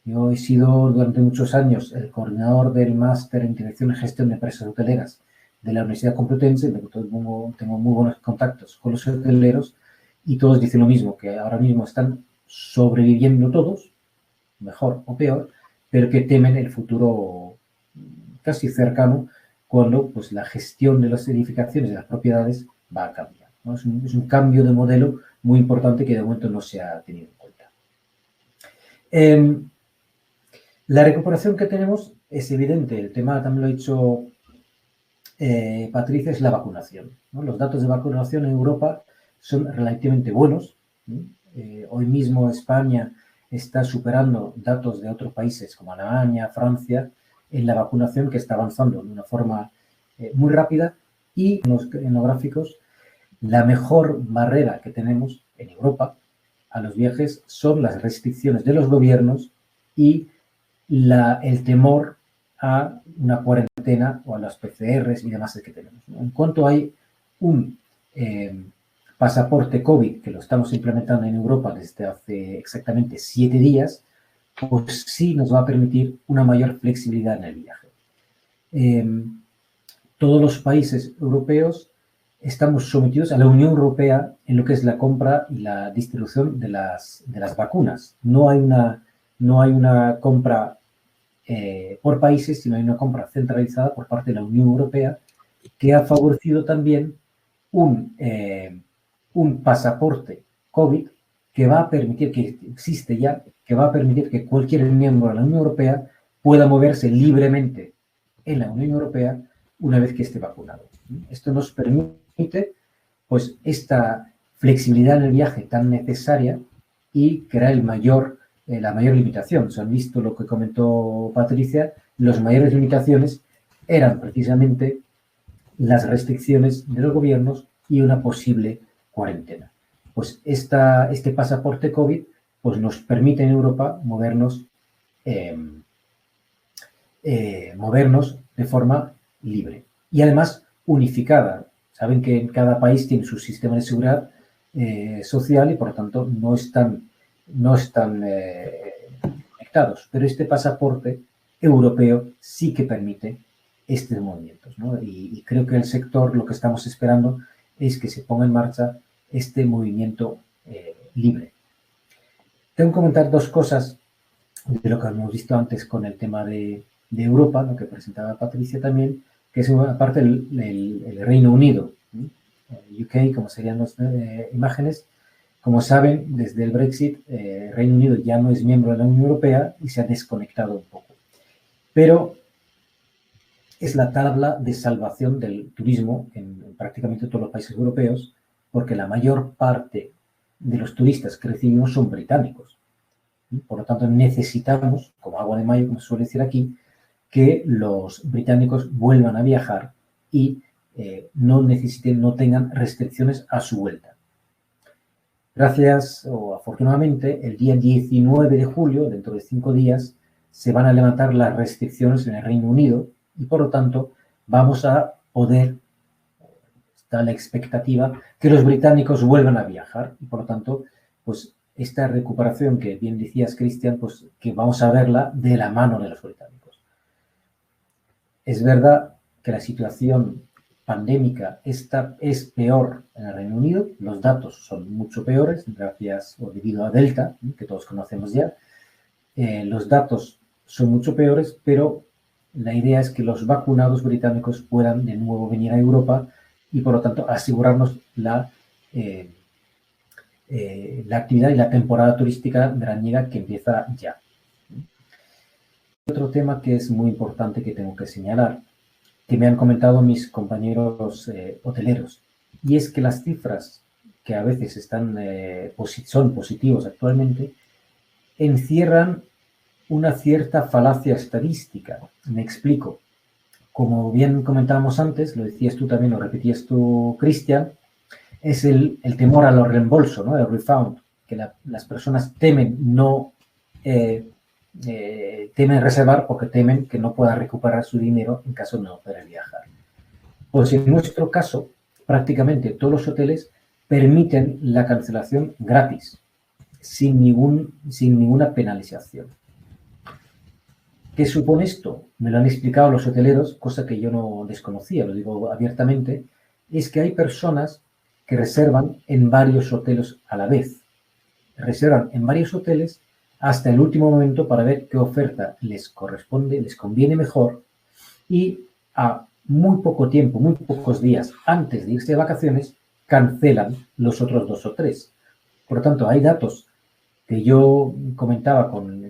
Yo he sido durante muchos años el coordinador del máster en Dirección y Gestión de Empresas Hoteleras de la Universidad Complutense, en la que tengo muy buenos contactos con los hoteleros y todos dicen lo mismo, que ahora mismo están sobreviviendo todos, mejor o peor, pero que temen el futuro casi cercano cuando pues, la gestión de las edificaciones, de las propiedades, va a cambiar, ¿no? Es un cambio de modelo muy importante que de momento no se ha tenido en cuenta. La recuperación que tenemos es evidente, el tema también lo ha dicho Patricia, es la vacunación, ¿no? Los datos de vacunación en Europa son relativamente buenos. Hoy mismo España está superando datos de otros países como Alemania, Francia, en la vacunación, que está avanzando de una forma muy rápida, y en los gráficos La mejor barrera que tenemos en Europa a los viajes son las restricciones de los gobiernos y el temor a una cuarentena o a las PCRs y demás que tenemos, ¿no? En cuanto hay un pasaporte COVID, que lo estamos implementando en Europa desde hace exactamente 7 días, pues sí nos va a permitir una mayor flexibilidad en el viaje. Todos los países europeos estamos sometidos a la Unión Europea en lo que es la compra y la distribución de las vacunas. No hay una compra por países, sino hay una compra centralizada por parte de la Unión Europea que ha favorecido también un pasaporte COVID que va a permitir, que existe ya, que va a permitir que cualquier miembro de la Unión Europea pueda moverse libremente en la Unión Europea una vez que esté vacunado. Esto nos permite, pues, esta flexibilidad en el viaje tan necesaria y que era la mayor limitación. Se han visto lo que comentó Patricia, las mayores limitaciones eran precisamente las restricciones de los gobiernos y una posible cuarentena. Pues este pasaporte COVID pues nos permite en Europa movernos de forma libre y además unificada. Saben que en cada país tiene su sistema de seguridad social y por lo tanto no están conectados, pero este pasaporte europeo sí que permite estos movimientos, ¿no? Y creo que el sector lo que estamos esperando es que se ponga en marcha este movimiento libre. Tengo que comentar 2 cosas de lo que hemos visto antes con el tema de Europa, lo que presentaba Patricia también, que es aparte el Reino Unido, UK, como serían las imágenes. Como saben, desde el Brexit, Reino Unido ya no es miembro de la Unión Europea y se ha desconectado un poco. Pero es la tabla de salvación del turismo en prácticamente todos los países europeos, porque la mayor parte de los turistas que recibimos son británicos. Por lo tanto, necesitamos, como agua de mayo, como se suele decir aquí, que los británicos vuelvan a viajar y no tengan restricciones a su vuelta. Gracias o afortunadamente, el día 19 de julio, dentro de 5 días, se van a levantar las restricciones en el Reino Unido y, por lo tanto, vamos a poder, está la expectativa, que los británicos vuelvan a viajar y, por lo tanto, pues esta recuperación que bien decías, Cristian, pues que vamos a verla de la mano de los británicos. Es verdad que la situación pandémica es peor en el Reino Unido, los datos son mucho peores, gracias o debido a Delta, que todos conocemos ya. Los datos son mucho peores, pero la idea es que los vacunados británicos puedan de nuevo venir a Europa y, por lo tanto, asegurarnos la actividad y la temporada turística veraniega que empieza ya. Otro tema que es muy importante que tengo que señalar, que me han comentado mis compañeros hoteleros, y es que las cifras que a veces son positivos actualmente encierran una cierta falacia estadística. Me explico. Como bien comentábamos antes, lo decías tú también, lo repetías tú, Cristian, es el temor a los reembolsos, ¿no? El refund, que las personas temen temen reservar porque temen que no puedan recuperar su dinero en caso de no poder viajar. Pues en nuestro caso, prácticamente todos los hoteles permiten la cancelación gratis, sin ninguna penalización. ¿Qué supone esto? Me lo han explicado los hoteleros, cosa que yo no desconocía, lo digo abiertamente, es que hay personas que reservan en varios hoteles a la vez. Reservan en varios hoteles hasta el último momento para ver qué oferta les corresponde, les conviene mejor y a muy poco tiempo, muy pocos días antes de irse de vacaciones, cancelan los otros 2 o 3. Por lo tanto, hay datos que yo comentaba con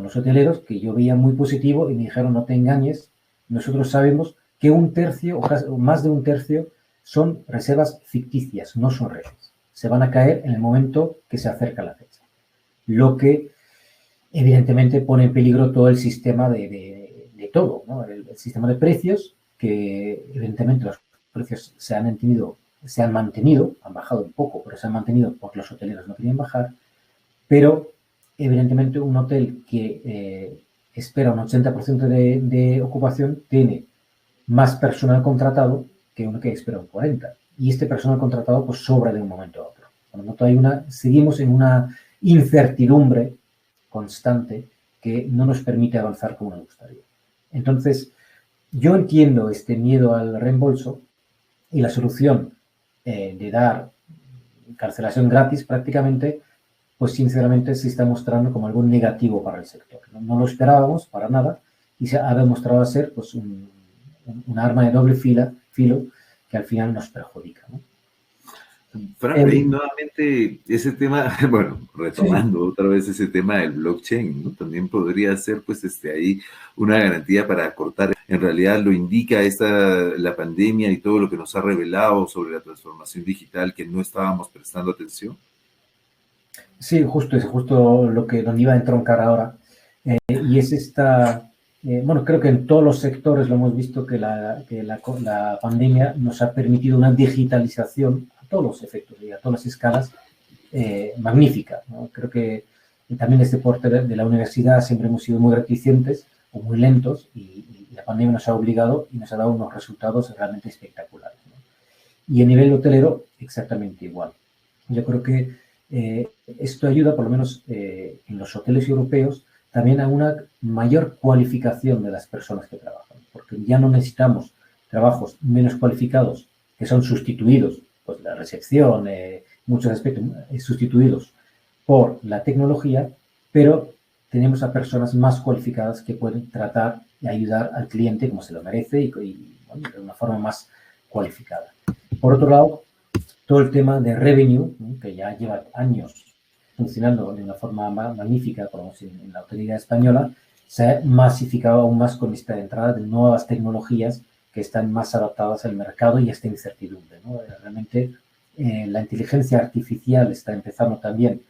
los hoteleros, que yo veía muy positivo y me dijeron, no te engañes, nosotros sabemos que 1/3 o más de 1/3 son reservas ficticias, no son reales. Se van a caer en el momento que se acerca la fecha. Lo que evidentemente pone en peligro todo el sistema de todo, ¿no? El sistema de precios, que evidentemente los precios se han entendido se han mantenido, han bajado un poco, pero se han mantenido porque los hoteleros no querían bajar, pero evidentemente un hotel que espera un 80% de ocupación tiene más personal contratado que uno que espera un 40%. Y este personal contratado pues sobra de un momento a otro. Por lo tanto, seguimos en una incertidumbre constante que no nos permite avanzar como nos gustaría. Entonces, yo entiendo este miedo al reembolso y la solución de dar cancelación gratis prácticamente, pues sinceramente se está mostrando como algo negativo para el sector. No lo esperábamos para nada y se ha demostrado ser pues un arma de doble filo que al final nos perjudica, ¿no? Frank, ahí nuevamente ese tema, bueno, retomando otra vez ese tema del blockchain, ¿no? También podría ser pues ahí una garantía para acortar. En realidad lo indica la pandemia y todo lo que nos ha revelado sobre la transformación digital que no estábamos prestando atención. Sí, justo lo que donde iba a entroncar ahora. Y es bueno, creo que en todos los sectores lo hemos visto que la pandemia nos ha permitido una digitalización a todos los efectos y a todas las escalas magnífica, ¿no? Creo que también desde parte de la universidad siempre hemos sido muy reticentes o muy lentos y la pandemia nos ha obligado y nos ha dado unos resultados realmente espectaculares, ¿no? Y a nivel hotelero, exactamente igual. Yo creo que esto ayuda, por lo menos en los hoteles europeos, también a una mayor cualificación de las personas que trabajan, porque ya no necesitamos trabajos menos cualificados que son sustituidos, pues la recepción, muchos aspectos sustituidos por la tecnología, pero tenemos a personas más cualificadas que pueden tratar y ayudar al cliente como se lo merece y bueno, de una forma más cualificada. Por otro lado, todo el tema de revenue, ¿no? Que ya lleva años funcionando de una forma magnífica, como en la hotelería española, se ha masificado aún más con esta entrada de nuevas tecnologías que están más adaptadas al mercado y a esta incertidumbre, ¿no? Realmente la inteligencia artificial está empezando también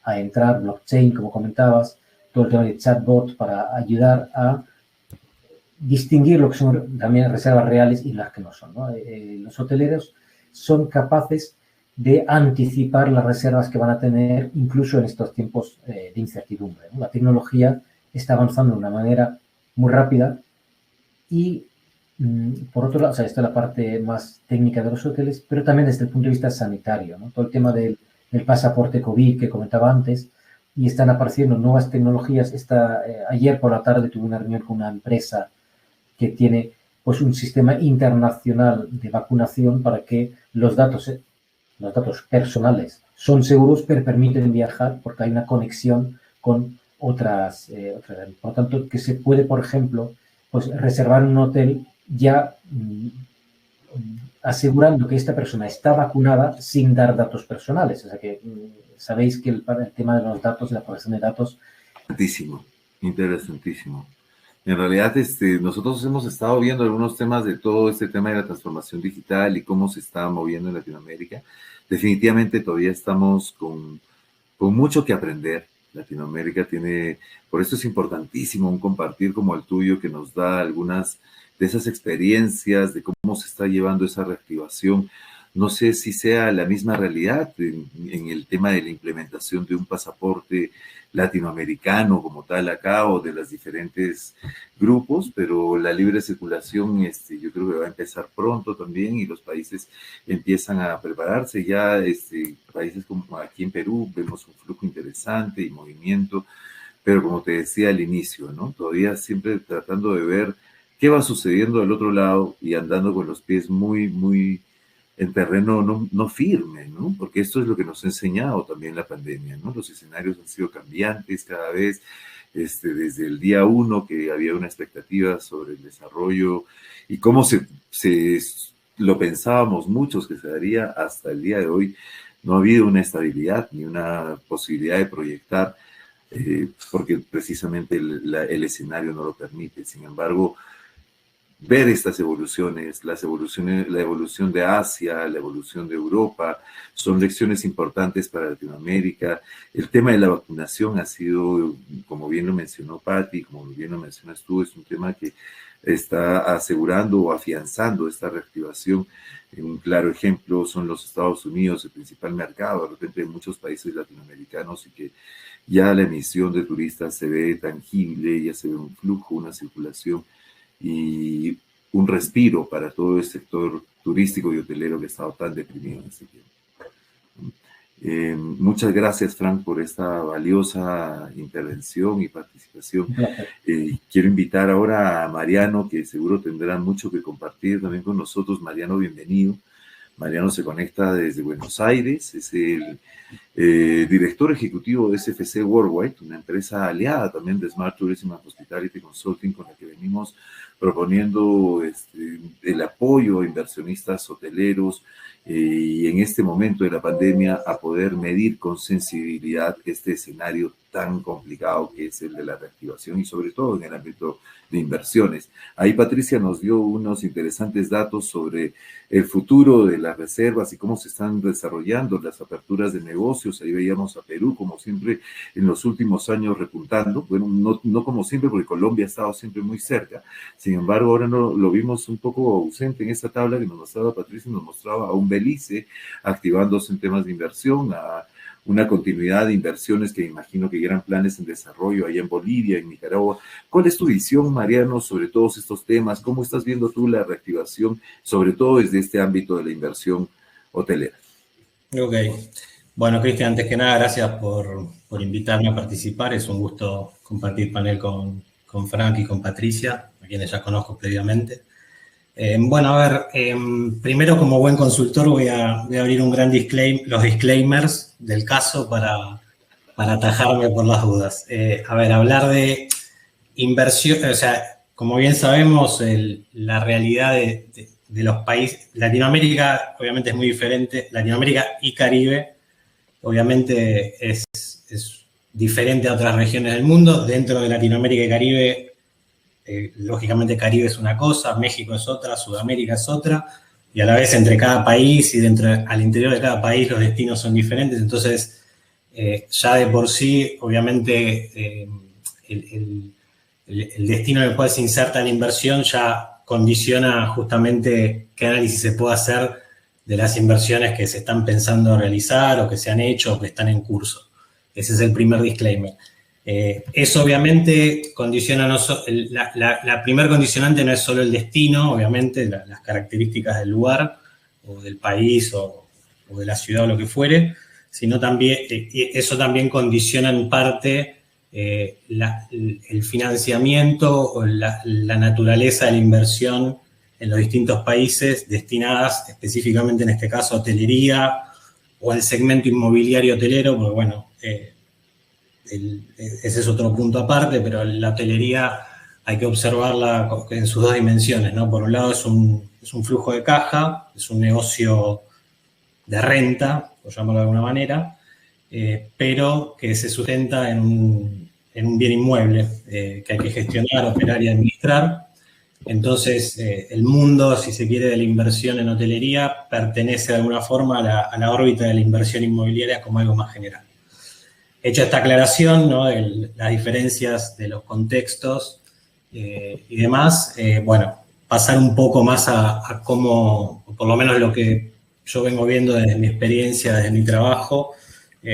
a entrar, blockchain, como comentabas, todo el tema de chatbot para ayudar a distinguir lo que son también reservas reales y las que no son, ¿no? Los hoteleros son capaces de anticipar las reservas que van a tener incluso en estos tiempos de incertidumbre, ¿no? La tecnología está avanzando de una manera muy rápida y, por otro lado, o sea, esta es la parte más técnica de los hoteles, pero también desde el punto de vista sanitario, ¿no? Todo el tema del pasaporte COVID que comentaba antes, y están apareciendo nuevas tecnologías. Ayer por la tarde tuve una reunión con una empresa que tiene pues un sistema internacional de vacunación para que los datos personales son seguros, pero permiten viajar porque hay una conexión con otras. Por lo tanto, que se puede, por ejemplo, pues reservar un hotel ya asegurando que esta persona está vacunada sin dar datos personales. O sea que sabéis que el tema de los datos, la protección de datos. Interesantísimo. En realidad, nosotros hemos estado viendo algunos temas de todo este tema de la transformación digital y cómo se está moviendo en Latinoamérica. Definitivamente todavía estamos con mucho que aprender. Latinoamérica por eso es importantísimo un compartir como el tuyo que nos da algunas de esas experiencias, de cómo se está llevando esa reactivación. No sé si sea la misma realidad en el tema de la implementación de un pasaporte latinoamericano como tal acá o de los diferentes grupos, pero la libre circulación yo creo que va a empezar pronto también y los países empiezan a prepararse. Ya países como aquí en Perú vemos un flujo interesante y movimiento, pero como te decía al inicio, ¿no? Todavía siempre tratando de ver qué va sucediendo del otro lado y andando con los pies muy, muy en terreno no firme, ¿no? Porque esto es lo que nos ha enseñado también la pandemia, ¿no? Los escenarios han sido cambiantes cada vez, desde el día 1 que había una expectativa sobre el desarrollo y cómo lo pensábamos muchos que se daría hasta el día de hoy, no ha habido una estabilidad ni una posibilidad de proyectar, porque precisamente el escenario no lo permite. Sin embargo, ver estas evoluciones, la evolución de Asia, la evolución de Europa, son lecciones importantes para Latinoamérica. El tema de la vacunación ha sido, como bien lo mencionó Patti, como bien lo mencionas tú, es un tema que está asegurando o afianzando esta reactivación. Un claro ejemplo son los Estados Unidos, el principal mercado de repente de muchos países latinoamericanos, y que ya la emisión de turistas se ve tangible, ya se ve un flujo, una circulación y un respiro para todo el sector turístico y hotelero que ha estado tan deprimido en este tiempo. Muchas gracias, Frank, por esta valiosa intervención y participación. Quiero invitar ahora a Mariano, que seguro tendrá mucho que compartir también con nosotros. Mariano, bienvenido. Mariano se conecta desde Buenos Aires, es el director ejecutivo de SFC Worldwide, una empresa aliada también de Smart Tourism and Hospitality Consulting, con la que venimos proponiendo el apoyo a inversionistas hoteleros y en este momento de la pandemia a poder medir con sensibilidad este escenario tan complicado que es el de la reactivación y sobre todo en el ámbito de inversiones. Ahí Patricia nos dio unos interesantes datos sobre el futuro de las reservas y cómo se están desarrollando las aperturas de negocios. Ahí veíamos a Perú, como siempre, en los últimos años repuntando. Bueno, no como siempre, porque Colombia ha estado siempre muy cerca. Sin embargo, ahora no, lo vimos un poco ausente en esta tabla que nos mostraba Patricia, nos mostraba a un Belice activándose en temas de inversión, a una continuidad de inversiones que imagino que eran planes en desarrollo allá en Bolivia, en Nicaragua. ¿Cuál es tu visión, Mariano, sobre todos estos temas? ¿Cómo estás viendo tú la reactivación, sobre todo desde este ámbito de la inversión hotelera? Ok. Bueno, Cristian, antes que nada, gracias por invitarme a participar. Es un gusto compartir panel con Frank y con Patricia, a quienes ya conozco previamente. Bueno, a ver, primero como buen consultor voy a abrir un gran los disclaimers del caso para atajarme por las dudas. A ver, hablar de inversión, o sea, como bien sabemos, la realidad de los países, Latinoamérica obviamente es muy diferente, Latinoamérica y Caribe obviamente es diferente a otras regiones del mundo. Dentro de Latinoamérica y Caribe, lógicamente Caribe es una cosa, México es otra, Sudamérica es otra, y a la vez entre cada país y al interior de cada país los destinos son diferentes. Entonces, ya de por sí, obviamente, el destino en el cual se inserta la inversión ya condiciona justamente qué análisis se puede hacer de las inversiones que se están pensando realizar o que se han hecho o que están en curso. Ese es el primer disclaimer. Eso obviamente condiciona, la primer condicionante no es solo el destino, obviamente, las características del lugar o del país o de la ciudad o lo que fuere, sino también, eso también condiciona en parte el financiamiento o la naturaleza de la inversión en los distintos países destinadas específicamente en este caso a hotelería o al segmento inmobiliario hotelero, porque bueno, ese es otro punto aparte, pero la hotelería hay que observarla en sus dos dimensiones, ¿no? Por un lado es un flujo de caja, es un negocio de renta, por llamarlo de alguna manera, pero que se sustenta en un bien inmueble que hay que gestionar, operar y administrar. Entonces, el mundo, si se quiere, de la inversión en hotelería pertenece de alguna forma a la órbita de la inversión inmobiliaria como algo más general. Hecha esta aclaración, ¿no?, de las diferencias de los contextos y demás, bueno, pasar un poco más a cómo, por lo menos lo que yo vengo viendo desde mi experiencia, desde mi trabajo.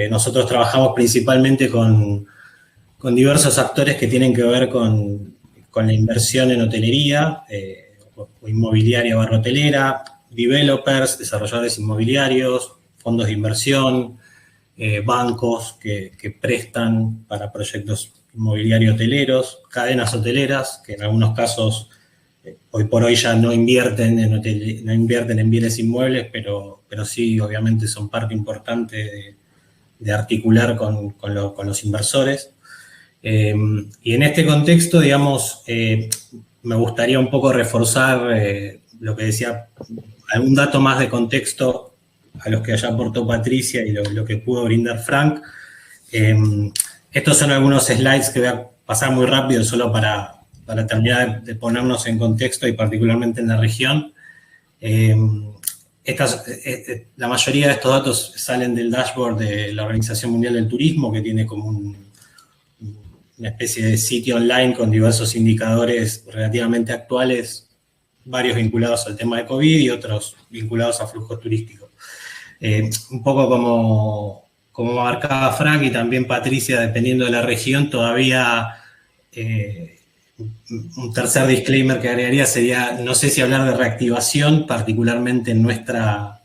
Nosotros trabajamos principalmente con diversos actores que tienen que ver con la inversión en hotelería o inmobiliaria barra hotelera, developers, desarrolladores inmobiliarios, fondos de inversión, bancos que prestan para proyectos inmobiliarios hoteleros, cadenas hoteleras que en algunos casos hoy por hoy ya no invierten en bienes inmuebles, pero sí obviamente son parte importante de articular con los inversores. Y en este contexto, digamos, me gustaría un poco reforzar lo que decía, algún dato más de contexto a los que ya aportó Patricia y lo que pudo brindar Frank. Estos son algunos slides que voy a pasar muy rápido solo para terminar de ponernos en contexto y particularmente en la región. La mayoría de estos datos salen del dashboard de la Organización Mundial del Turismo, que tiene como una especie de sitio online con diversos indicadores relativamente actuales, varios vinculados al tema de COVID y otros vinculados a flujos turísticos. Un poco como marcaba Frank y también Patricia, dependiendo de la región, todavía un tercer disclaimer que agregaría sería, no sé si hablar de reactivación, particularmente en nuestra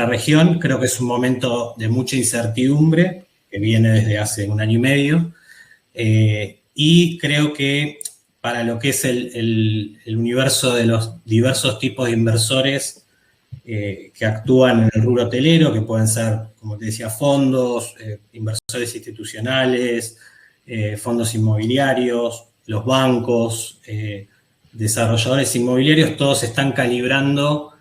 región. Creo que es un momento de mucha incertidumbre, que viene desde hace 1 año y medio, y creo que para lo que es el universo de los diversos tipos de inversores que actúan en el rubro hotelero, que pueden ser, como te decía, fondos, inversores institucionales, fondos inmobiliarios, los bancos, desarrolladores inmobiliarios, todos están calibrando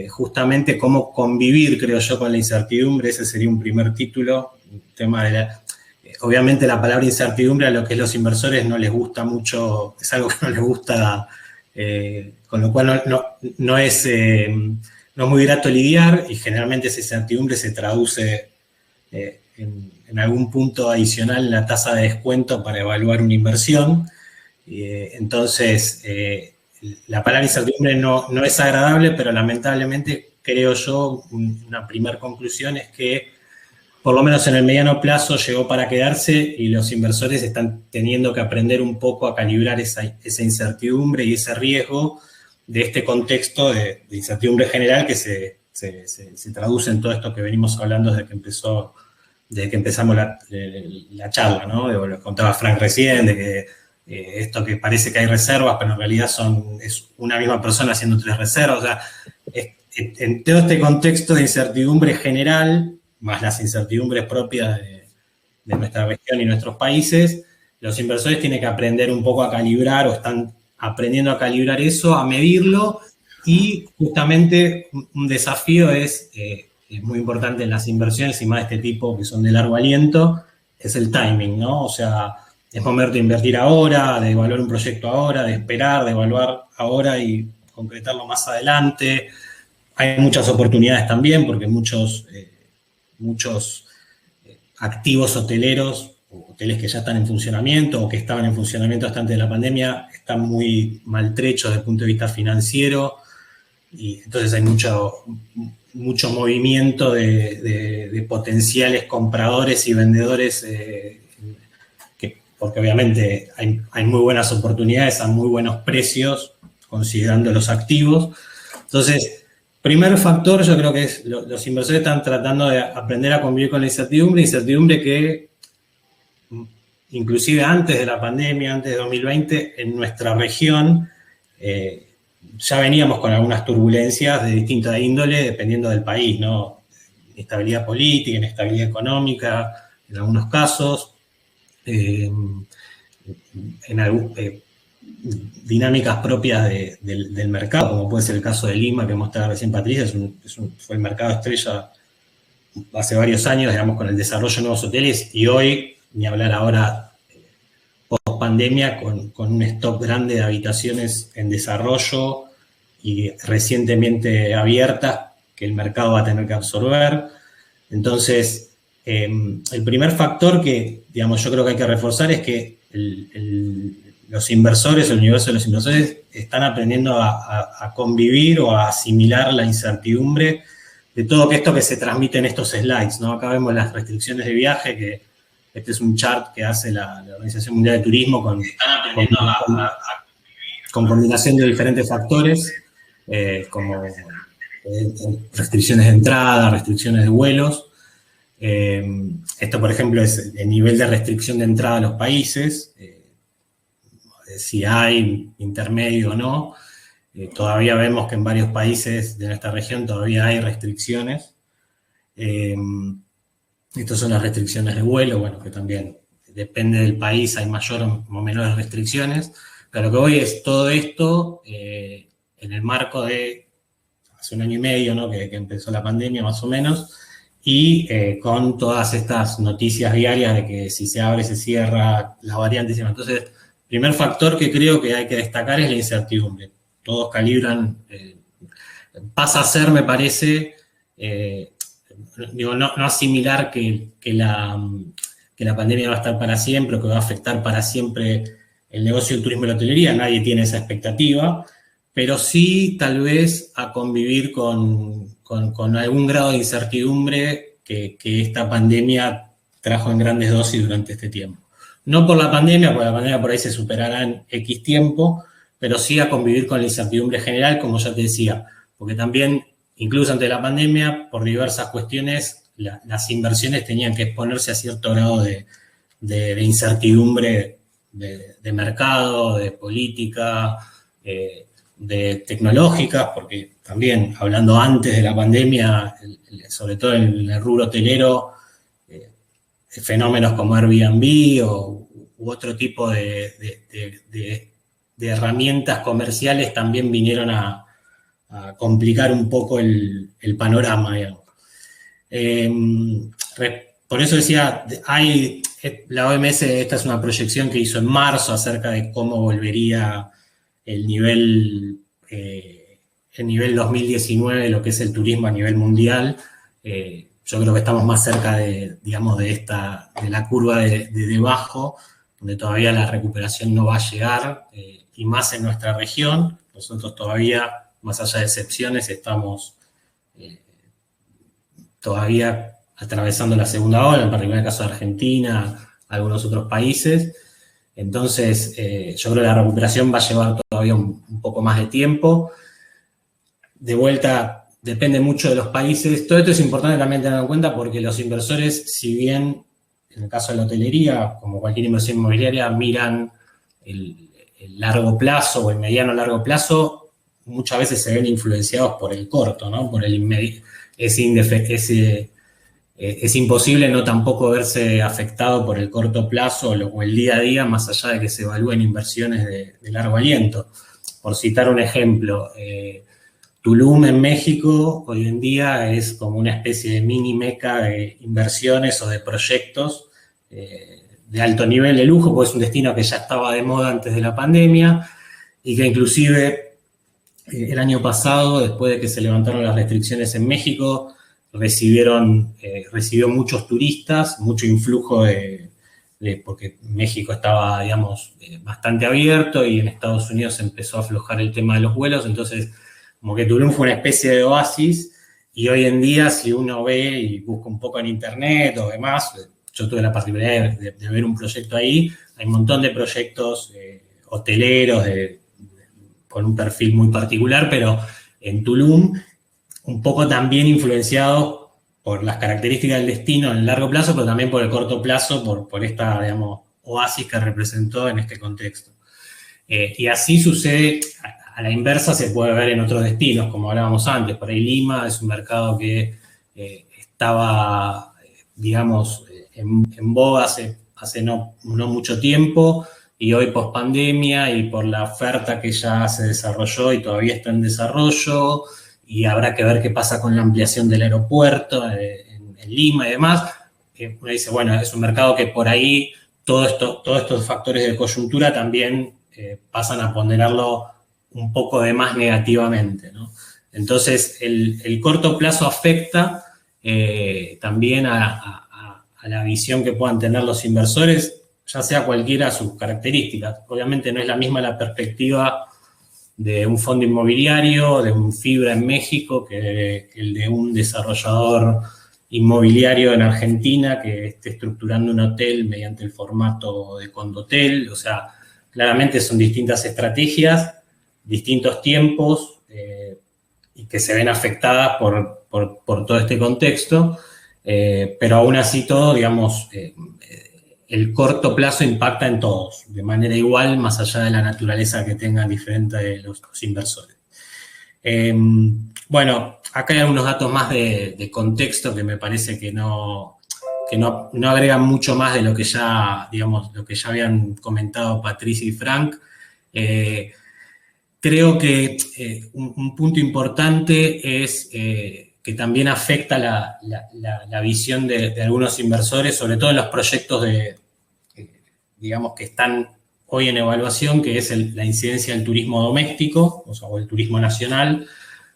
justamente cómo convivir, creo yo, con la incertidumbre. Ese sería un primer título. Un tema de obviamente la palabra incertidumbre a lo que es los inversores no les gusta mucho, es algo que no les gusta, con lo cual no es muy grato lidiar, y generalmente esa incertidumbre se traduce en algún punto adicional en la tasa de descuento para evaluar una inversión. Entonces, la palabra incertidumbre no es agradable, pero lamentablemente creo yo, una primera conclusión es que por lo menos en el mediano plazo llegó para quedarse, y los inversores están teniendo que aprender un poco a calibrar esa incertidumbre y ese riesgo de este contexto de incertidumbre general que se traduce en todo esto que venimos hablando desde que empezamos la charla, ¿no? Lo contaba Frank recién, de que esto que parece que hay reservas, pero en realidad es una misma persona haciendo 3 reservas. O sea, en todo este contexto de incertidumbre general, más las incertidumbres propias de nuestra región y nuestros países, los inversores tienen que aprender un poco a calibrar, o están aprendiendo a calibrar eso, a medirlo, y justamente un desafío es muy importante en las inversiones, y más de este tipo que son de largo aliento, es el timing, ¿no? O sea, es momento de invertir ahora, de evaluar un proyecto ahora, de esperar, de evaluar ahora y concretarlo más adelante. Hay muchas oportunidades también, porque muchos activos hoteleros, o hoteles que ya están en funcionamiento o que estaban en funcionamiento hasta antes de la pandemia, están muy maltrechos desde el punto de vista financiero, y entonces hay mucho movimiento de potenciales compradores y vendedores, porque obviamente hay muy buenas oportunidades a muy buenos precios, considerando los activos. Entonces, primer factor, yo creo que es los inversores están tratando de aprender a convivir con la incertidumbre que inclusive antes de la pandemia, antes de 2020, en nuestra región ya veníamos con algunas turbulencias de distinta índole dependiendo del país, ¿no? Inestabilidad política, inestabilidad económica, en algunos casos, dinámicas propias del mercado, como puede ser el caso de Lima, que mostraba recién Patricia, fue el mercado estrella hace varios años, digamos, con el desarrollo de nuevos hoteles, y hoy, ni hablar ahora, post pandemia, con un stock grande de habitaciones en desarrollo y recientemente abiertas que el mercado va a tener que absorber. Entonces, el primer factor que, digamos, yo creo que hay que reforzar es que los inversores, el universo de los inversores, están aprendiendo a convivir o a asimilar la incertidumbre de todo esto que se transmite en estos slides, ¿no? Acá vemos las restricciones de viaje, que este es un chart que hace la Organización Mundial de Turismo con combinación de diferentes factores, como restricciones de entrada, restricciones de vuelos. Esto, por ejemplo, es el nivel de restricción de entrada a los países, si hay intermedio o no. Todavía vemos que en varios países de nuestra región todavía hay restricciones. Estas son las restricciones de vuelo, bueno, que también depende del país, hay mayor o menores restricciones. Pero lo que voy es todo esto en el marco de hace 1 año y medio, ¿no? que empezó la pandemia más o menos, y con todas estas noticias diarias de que si se abre, se cierra, las variantes y demás. Entonces, primer factor que creo que hay que destacar es la incertidumbre. Todos calibran, pasa a ser, me parece, no asimilar que que la pandemia va a estar para siempre, o que va a afectar para siempre el negocio del turismo y la hotelería, nadie tiene esa expectativa, pero sí tal vez a convivir con algún grado de incertidumbre que esta pandemia trajo en grandes dosis durante este tiempo. No por la pandemia, porque la pandemia por ahí se superará en X tiempo, pero sí a convivir con la incertidumbre general, como ya te decía, porque también, incluso ante la pandemia, por diversas cuestiones, las inversiones tenían que exponerse a cierto grado de incertidumbre de mercado, de política, de tecnológicas, porque también, hablando antes de la pandemia, sobre todo en el rubro hotelero, fenómenos como Airbnb u otro tipo de herramientas comerciales también vinieron a complicar un poco el panorama, digamos. Por eso decía, la OMS, esta es una proyección que hizo en marzo acerca de cómo volvería el nivel 2019 de lo que es el turismo a nivel mundial. Yo creo que estamos más cerca de la curva de debajo, donde todavía la recuperación no va a llegar, y más en nuestra región. Nosotros todavía, más allá de excepciones, estamos todavía atravesando la segunda ola, en particular el caso de Argentina, algunos otros países. Entonces, yo creo que la recuperación va a llevar todavía un poco más de tiempo. De vuelta, depende mucho de los países. Todo esto es importante también tenerlo en cuenta porque los inversores, si bien en el caso de la hotelería, como cualquier inversión inmobiliaria, miran el largo plazo o el mediano largo plazo, muchas veces se ven influenciados por el corto, ¿no? Por el inmediato. Es imposible no tampoco verse afectado por el corto plazo o el día a día, más allá de que se evalúen inversiones de largo aliento. Por citar un ejemplo, Tulum en México hoy en día es como una especie de mini meca de inversiones o de proyectos de alto nivel de lujo, porque es un destino que ya estaba de moda antes de la pandemia y que inclusive el año pasado, después de que se levantaron las restricciones en México, recibió muchos turistas, mucho influjo porque México estaba, digamos, bastante abierto y en Estados Unidos empezó a aflojar el tema de los vuelos, entonces como que Tulum fue una especie de oasis y hoy en día si uno ve y busca un poco en internet o demás, yo tuve la particularidad de ver un proyecto ahí, hay un montón de proyectos hoteleros con un perfil muy particular, pero en Tulum un poco también influenciado por las características del destino en el largo plazo, pero también por el corto plazo, por esta, digamos, oasis que representó en este contexto. Y así sucede, a la inversa se puede ver en otros destinos, como hablábamos antes. Por ahí Lima es un mercado que estaba, digamos, en boga hace no mucho tiempo, y hoy post pandemia y por la oferta que ya se desarrolló y todavía está en desarrollo, y habrá que ver qué pasa con la ampliación del aeropuerto en Lima y demás. Uno dice, bueno, es un mercado que por ahí todos estos factores de coyuntura también pasan a ponderarlo un poco de más negativamente, ¿no? Entonces, el corto plazo afecta también a la visión que puedan tener los inversores, ya sea cualquiera sus características. Obviamente no es la misma la perspectiva de un fondo inmobiliario, de un Fibra en México, que el de un desarrollador inmobiliario en Argentina que esté estructurando un hotel mediante el formato de condotel. O sea, claramente son distintas estrategias, distintos tiempos, y que se ven afectadas por todo este contexto, pero aún así todo, digamos, el corto plazo impacta en todos, de manera igual, más allá de la naturaleza que tengan diferentes los inversores. Bueno, acá hay algunos datos más de contexto que me parece que no agregan mucho más de lo que ya, digamos, lo que ya habían comentado Patricia y Frank. Creo que un punto importante es que también afecta la visión de algunos inversores, sobre todo en los proyectos digamos, que están hoy en evaluación, que es la incidencia del turismo doméstico, o el turismo nacional.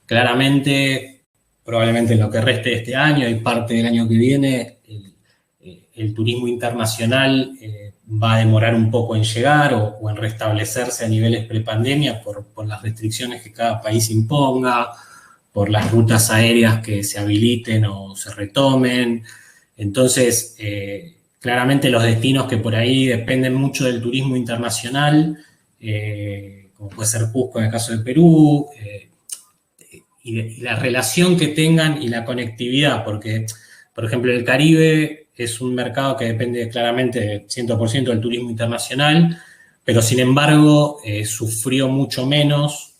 Claramente, probablemente en lo que reste de este año y parte del año que viene, el turismo internacional va a demorar un poco en llegar o en restablecerse a niveles prepandemia por las restricciones que cada país imponga, por las rutas aéreas que se habiliten o se retomen. Entonces, claramente los destinos que por ahí dependen mucho del turismo internacional, como puede ser Cusco en el caso de Perú, y la relación que tengan y la conectividad, porque, por ejemplo, el Caribe es un mercado que depende claramente 100% del turismo internacional, pero sin embargo sufrió mucho menos,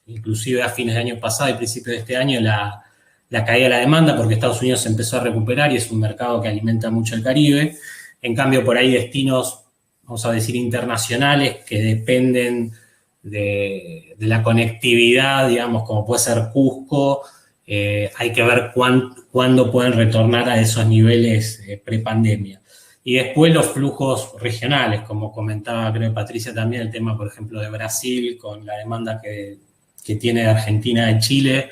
inclusive a fines de año pasado y principios de este año, la caída de la demanda, porque Estados Unidos se empezó a recuperar y es un mercado que alimenta mucho el Caribe. En cambio, por ahí destinos, vamos a decir, internacionales que dependen de la conectividad, digamos, como puede ser Cusco, hay que ver cuándo pueden retornar a esos niveles prepandemia. Y después los flujos regionales, como comentaba, creo, Patricia también, el tema, por ejemplo, de Brasil, con la demanda que tiene de Argentina y Chile.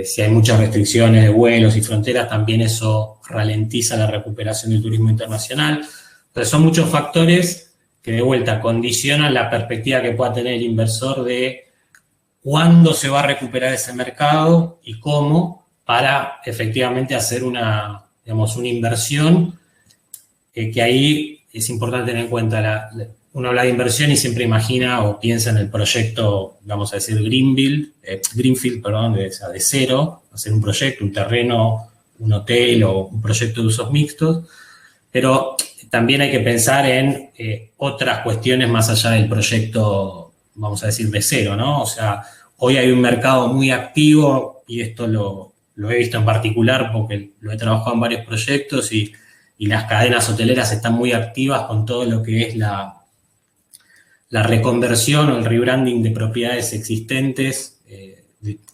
Si hay muchas restricciones de vuelos y fronteras, también eso ralentiza la recuperación del turismo internacional. Entonces son muchos factores que de vuelta condicionan la perspectiva que pueda tener el inversor de cuándo se va a recuperar ese mercado y cómo, para efectivamente hacer una inversión, que ahí es importante tener en cuenta, uno habla de inversión y siempre imagina o piensa en el proyecto, vamos a decir, Greenfield, de cero, hacer un proyecto, un terreno, un hotel o un proyecto de usos mixtos, pero también hay que pensar en otras cuestiones más allá del proyecto, vamos a decir, de cero, ¿no? O sea, hoy hay un mercado muy activo y esto lo he visto en particular porque lo he trabajado en varios proyectos y las cadenas hoteleras están muy activas con todo lo que es la reconversión o el rebranding de propiedades existentes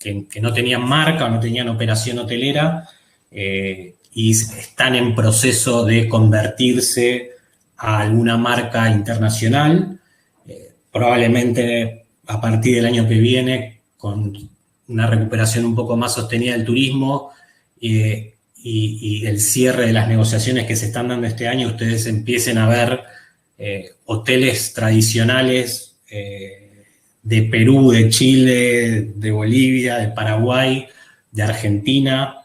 que no tenían marca o no tenían operación hotelera y están en proceso de convertirse a alguna marca internacional, probablemente a partir del año que viene, con una recuperación un poco más sostenida del turismo y el cierre de las negociaciones que se están dando este año, ustedes empiecen a ver hoteles tradicionales de Perú, de Chile, de Bolivia, de Paraguay, de Argentina,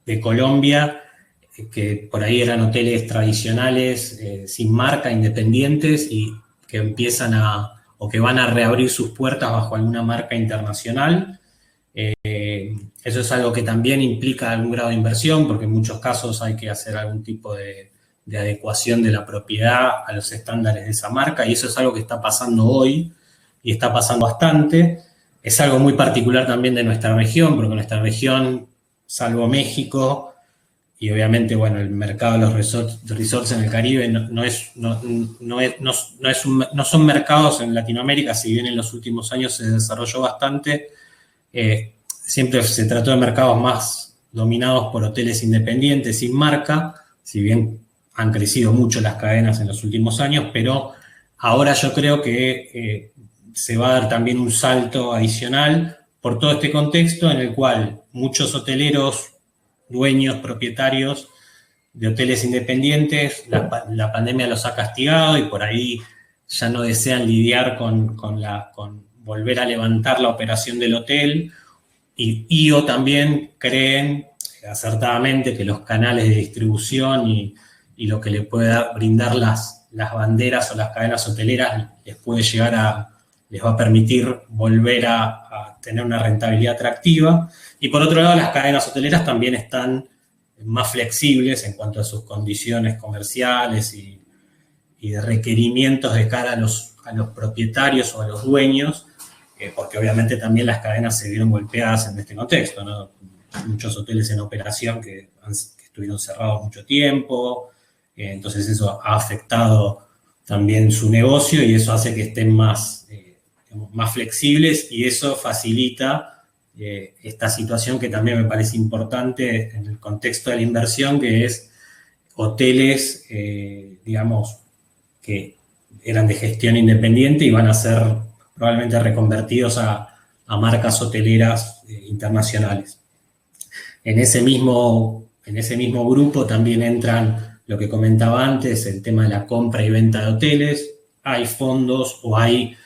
de Colombia, que por ahí eran hoteles tradicionales sin marca, independientes y que empiezan o que van a reabrir sus puertas bajo alguna marca internacional. Eso es algo que también implica algún grado de inversión, porque en muchos casos hay que hacer algún tipo de adecuación de la propiedad a los estándares de esa marca, y eso es algo que está pasando hoy y está pasando bastante. Es algo muy particular también de nuestra región, porque nuestra región, salvo México, y obviamente, bueno, el mercado de los resorts en el Caribe no son mercados en Latinoamérica, si bien en los últimos años se desarrolló bastante, siempre se trató de mercados más dominados por hoteles independientes sin marca, si bien han crecido mucho las cadenas en los últimos años, pero ahora yo creo que se va a dar también un salto adicional por todo este contexto en el cual muchos hoteleros, dueños, propietarios de hoteles independientes, la pandemia los ha castigado y por ahí ya no desean lidiar con volver a levantar la operación del hotel o también creen acertadamente que los canales de distribución y lo que le puede brindar las banderas o las cadenas hoteleras les va a permitir volver a tener una rentabilidad atractiva. Y por otro lado, las cadenas hoteleras también están más flexibles en cuanto a sus condiciones comerciales y de requerimientos de cara a los propietarios o a los dueños, porque obviamente también las cadenas se vieron golpeadas en este contexto, ¿no? Muchos hoteles en operación que estuvieron cerrados mucho tiempo, entonces eso ha afectado también su negocio y eso hace que estén más flexibles y eso facilita esta situación que también me parece importante en el contexto de la inversión, que es hoteles, digamos, que eran de gestión independiente y van a ser probablemente reconvertidos a marcas hoteleras internacionales. En ese mismo en ese mismo grupo también entran lo que comentaba antes, el tema de la compra y venta de hoteles. Hay fondos o hay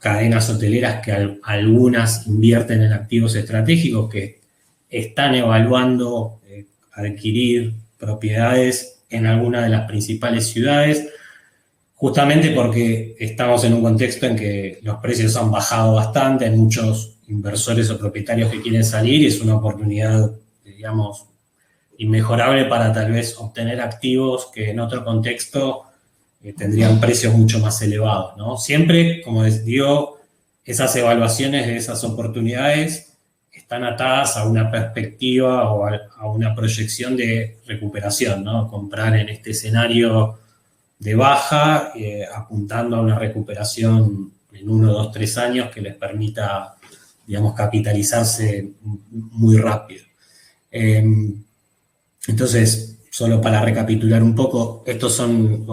cadenas hoteleras que algunas invierten en activos estratégicos que están evaluando adquirir propiedades en alguna de las principales ciudades, justamente porque estamos en un contexto en que los precios han bajado bastante, hay muchos inversores o propietarios que quieren salir y es una oportunidad, digamos, inmejorable para tal vez obtener activos que en otro contexto tendrían precios mucho más elevados, ¿no? Siempre, como les digo, esas evaluaciones de esas oportunidades están atadas a una perspectiva o a una proyección de recuperación, ¿no? Comprar en este escenario de baja, apuntando a una recuperación en 1, 2, 3 años que les permita, digamos, capitalizarse muy rápido. Entonces, solo para recapitular un poco, estos son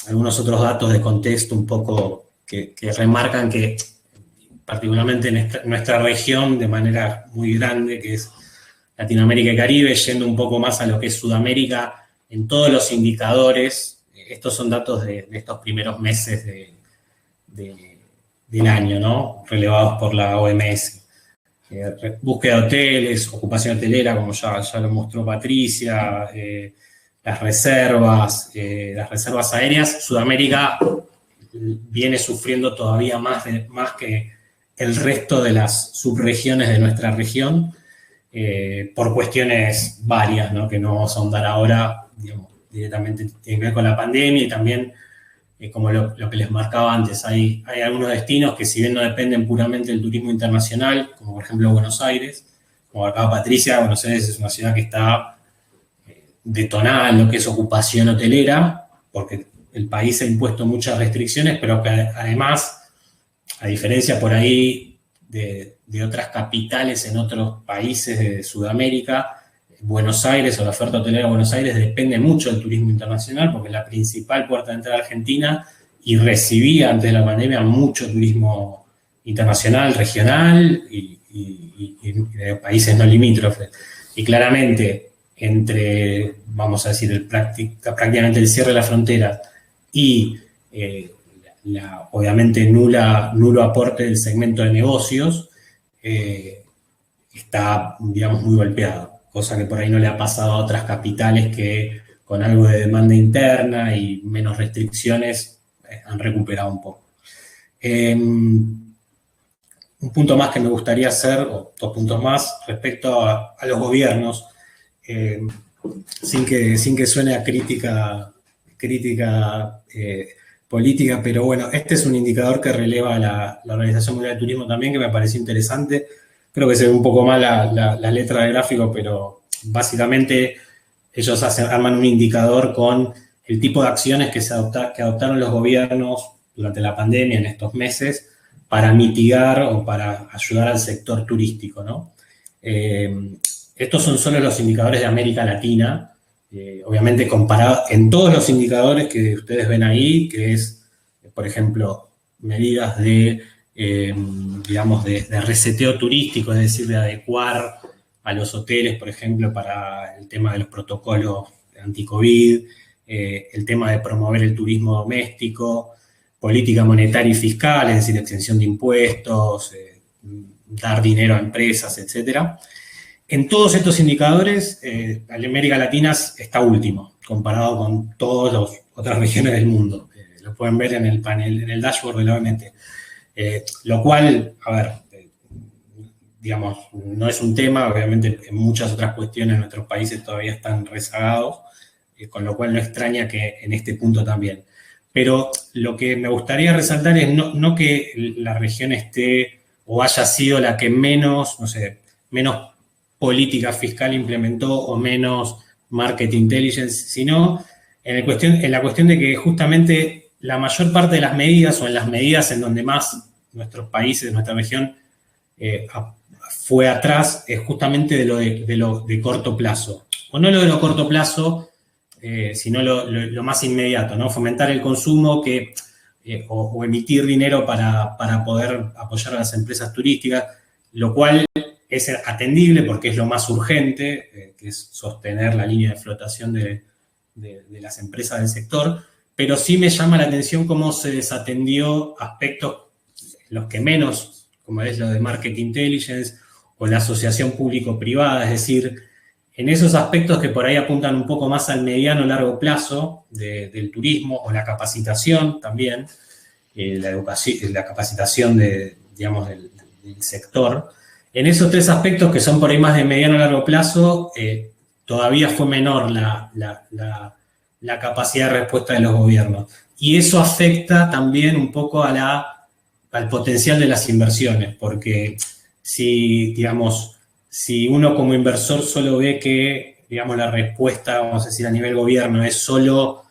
algunos otros datos de contexto un poco que remarcan que, particularmente en nuestra región, de manera muy grande, que es Latinoamérica y Caribe, yendo un poco más a lo que es Sudamérica, en todos los indicadores, estos son datos de estos primeros meses del año, ¿no? Relevados por la OMS. Búsqueda de hoteles, ocupación hotelera, como ya lo mostró Patricia, las reservas aéreas. Sudamérica viene sufriendo todavía más que el resto de las subregiones de nuestra región, por cuestiones varias, ¿no? Que no vamos a ahondar ahora, digamos, directamente tiene que ver con la pandemia y también, como lo que les marcaba antes, hay algunos destinos que, si bien no dependen puramente del turismo internacional, como por ejemplo Buenos Aires, como marcaba Patricia, Buenos Aires es una ciudad que está detonada en lo que es ocupación hotelera, porque el país ha impuesto muchas restricciones, pero que además, a diferencia por ahí de otras capitales en otros países de Sudamérica, Buenos Aires o la oferta hotelera de Buenos Aires depende mucho del turismo internacional, porque es la principal puerta de entrada a Argentina y recibía antes de la pandemia mucho turismo internacional, regional y de países no limítrofes. Y claramente, entre, vamos a decir, prácticamente el cierre de la frontera y obviamente nulo aporte del segmento de negocios, está, digamos, muy golpeado. Cosa que por ahí no le ha pasado a otras capitales que con algo de demanda interna y menos restricciones han recuperado un poco. Un punto más que me gustaría hacer, o 2 puntos más, respecto a los gobiernos, sin que suene a crítica política, pero bueno, este es un indicador que releva la Organización Mundial de Turismo también, que me pareció interesante. Creo que se ve un poco mal la letra del gráfico, pero básicamente ellos arman un indicador con el tipo de acciones que adoptaron los gobiernos durante la pandemia en estos meses para mitigar o para ayudar al sector turístico, ¿no? Estos son solo los indicadores de América Latina, obviamente comparado en todos los indicadores que ustedes ven ahí, que es, por ejemplo, medidas digamos, de reseteo turístico, es decir, de adecuar a los hoteles, por ejemplo, para el tema de los protocolos anti-COVID, el tema de promover el turismo doméstico, política monetaria y fiscal, es decir, exención de impuestos, dar dinero a empresas, etc. En todos estos indicadores, América Latina está último, comparado con todas las otras regiones del mundo. Lo pueden ver en el panel, en el dashboard de la OMT. Lo cual, a ver, digamos, no es un tema, obviamente en muchas otras cuestiones nuestros países todavía están rezagados, con lo cual no extraña que en este punto también. Pero lo que me gustaría resaltar es no que la región esté o haya sido la que menos política fiscal implementó o menos market intelligence, sino en la cuestión de que justamente la mayor parte de las medidas o en las medidas en donde más nuestros países, nuestra región, fue atrás, es justamente de lo de corto plazo. O no lo de lo corto plazo, sino lo más inmediato, ¿no? Fomentar el consumo o emitir dinero para poder apoyar a las empresas turísticas, lo cual es atendible porque es lo más urgente, que es sostener la línea de flotación de las empresas del sector, pero sí me llama la atención cómo se desatendió aspectos los que menos, como es lo de Market Intelligence o la asociación público-privada, es decir, en esos aspectos que por ahí apuntan un poco más al mediano o largo plazo del turismo o la capacitación también, la educación, la capacitación digamos, del sector. En esos tres aspectos que son por ahí más de mediano o largo plazo, todavía fue menor la capacidad de respuesta de los gobiernos. Y eso afecta también un poco al potencial de las inversiones, porque si uno como inversor solo ve que, digamos, la respuesta, vamos a decir, a nivel gobierno es solo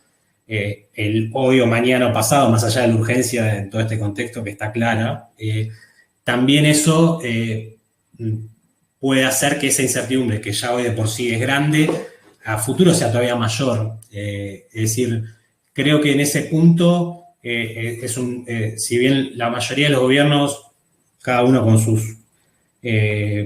el hoy o mañana o pasado, más allá de la urgencia en todo este contexto que está clara, también eso puede hacer que esa incertidumbre, que ya hoy de por sí es grande, a futuro sea todavía mayor. Es decir, creo que en ese punto, si bien la mayoría de los gobiernos, cada uno con sus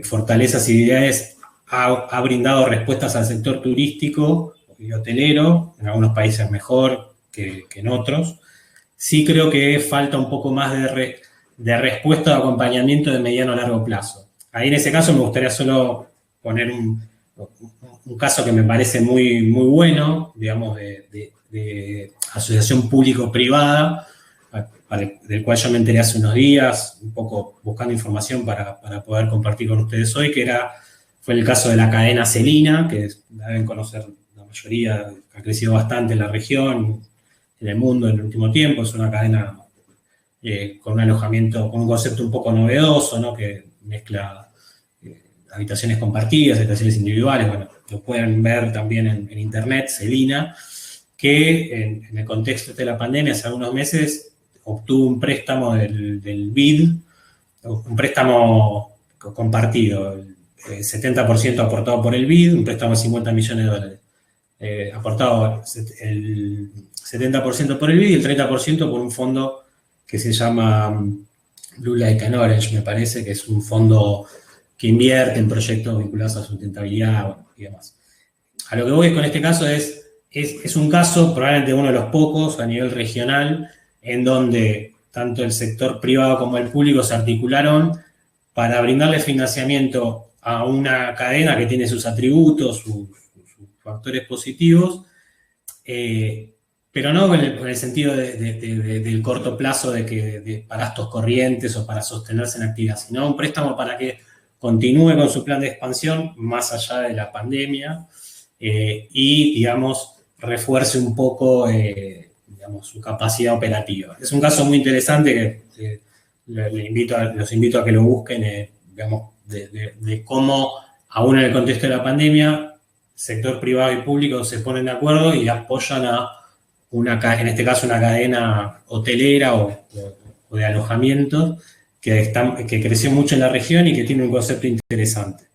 fortalezas y debilidades, ha brindado respuestas al sector turístico y hotelero, en algunos países mejor que en otros, sí creo que falta un poco más de respuesta de acompañamiento de mediano a largo plazo. Ahí en ese caso me gustaría solo poner un caso que me parece muy, muy bueno, digamos, de asociación público-privada, del cual yo me enteré hace unos días, un poco buscando información para poder compartir con ustedes hoy, fue el caso de la cadena Celina, que deben conocer la mayoría, ha crecido bastante en la región, en el mundo en el último tiempo. Es una cadena con un alojamiento, con un concepto un poco novedoso, ¿no? Que mezcla habitaciones compartidas, habitaciones individuales. Bueno, lo pueden ver también en internet, Celina, que en el contexto de la pandemia, hace algunos meses, obtuvo un préstamo del BID, un préstamo compartido, el 70% aportado por el BID, un préstamo de $50 millones. Aportado el 70% por el BID y el 30% por un fondo que se llama Blue Like an Orange, me parece, que es un fondo que invierte en proyectos vinculados a sustentabilidad y demás. A lo que voy con este caso es un caso, probablemente uno de los pocos a nivel regional, en donde tanto el sector privado como el público se articularon para brindarle financiamiento a una cadena que tiene sus atributos, sus factores positivos, pero no con el sentido del corto plazo para gastos corrientes o para sostenerse en actividad, sino un préstamo para que continúe con su plan de expansión más allá de la pandemia y, digamos, refuerce un poco su capacidad operativa. Es un caso muy interesante que los invito a que lo busquen, digamos, de cómo, aún en el contexto de la pandemia, sector privado y público se ponen de acuerdo y apoyan en este caso, una cadena hotelera o de alojamiento que creció mucho en la región y que tiene un concepto interesante.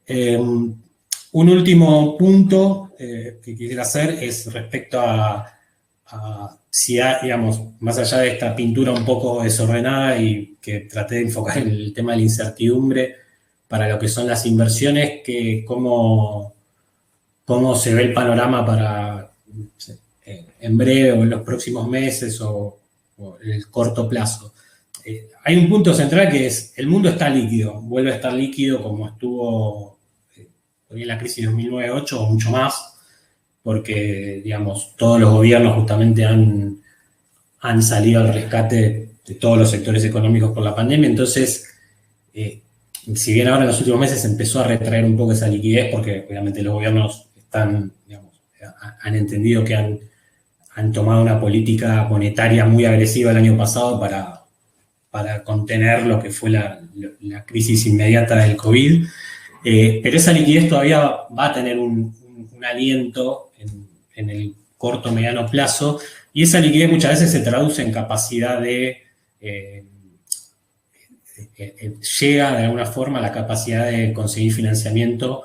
Un último punto que quisiera hacer es respecto a si digamos, más allá de esta pintura un poco desordenada y que traté de enfocar en el tema de la incertidumbre para lo que son las inversiones, cómo se ve el panorama para en breve o en los próximos meses o en el corto plazo. Hay un punto central que es, el mundo está líquido, vuelve a estar líquido como estuvo en la crisis de 2009-2008 o mucho más, porque, digamos, todos los gobiernos justamente han salido al rescate de todos los sectores económicos por la pandemia. Entonces, si bien ahora en los últimos meses empezó a retraer un poco esa liquidez, porque obviamente los gobiernos han entendido que han tomado una política monetaria muy agresiva el año pasado para contener lo que fue la crisis inmediata del COVID, pero esa liquidez todavía va a tener un aliento en el corto o mediano plazo, y esa liquidez muchas veces se traduce en capacidad llega de alguna forma a la capacidad de conseguir financiamiento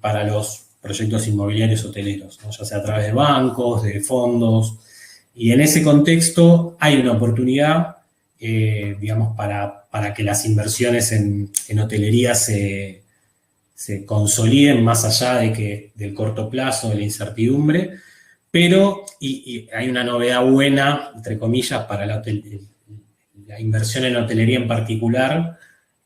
para los proyectos inmobiliarios hoteleros, ¿no? Ya sea a través de bancos, de fondos, y en ese contexto hay una oportunidad digamos, para que las inversiones en hotelería se consoliden más allá del corto plazo, de la incertidumbre, pero y hay una novedad buena, entre comillas, para la inversión en hotelería en particular,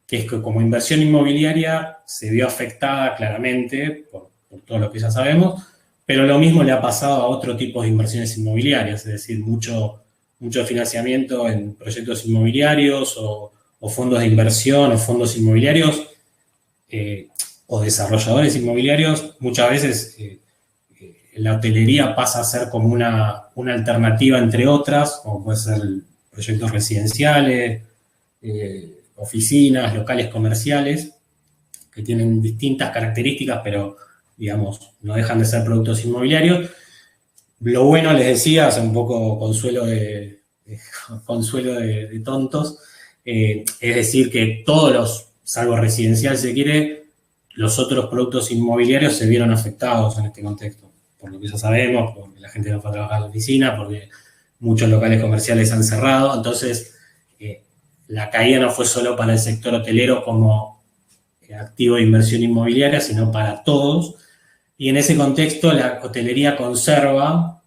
que es que como inversión inmobiliaria se vio afectada claramente por todo lo que ya sabemos, pero lo mismo le ha pasado a otro tipo de inversiones inmobiliarias, es decir, mucho financiamiento en proyectos inmobiliarios o fondos de inversión o fondos inmobiliarios o desarrolladores inmobiliarios. Muchas veces la hotelería pasa a ser como una alternativa entre otras, como puede ser proyectos residenciales, oficinas, locales comerciales, que tienen distintas características, pero, digamos, no dejan de ser productos inmobiliarios. Lo bueno, les decía, es un poco consuelo de tontos, es decir, que todos los, salvo residencial si se quiere, los otros productos inmobiliarios se vieron afectados en este contexto, por lo que ya sabemos, porque la gente no fue a trabajar a la oficina, porque muchos locales comerciales han cerrado. Entonces, la caída no fue solo para el sector hotelero como activo de inversión inmobiliaria, sino para todos. Y en ese contexto, la hotelería conserva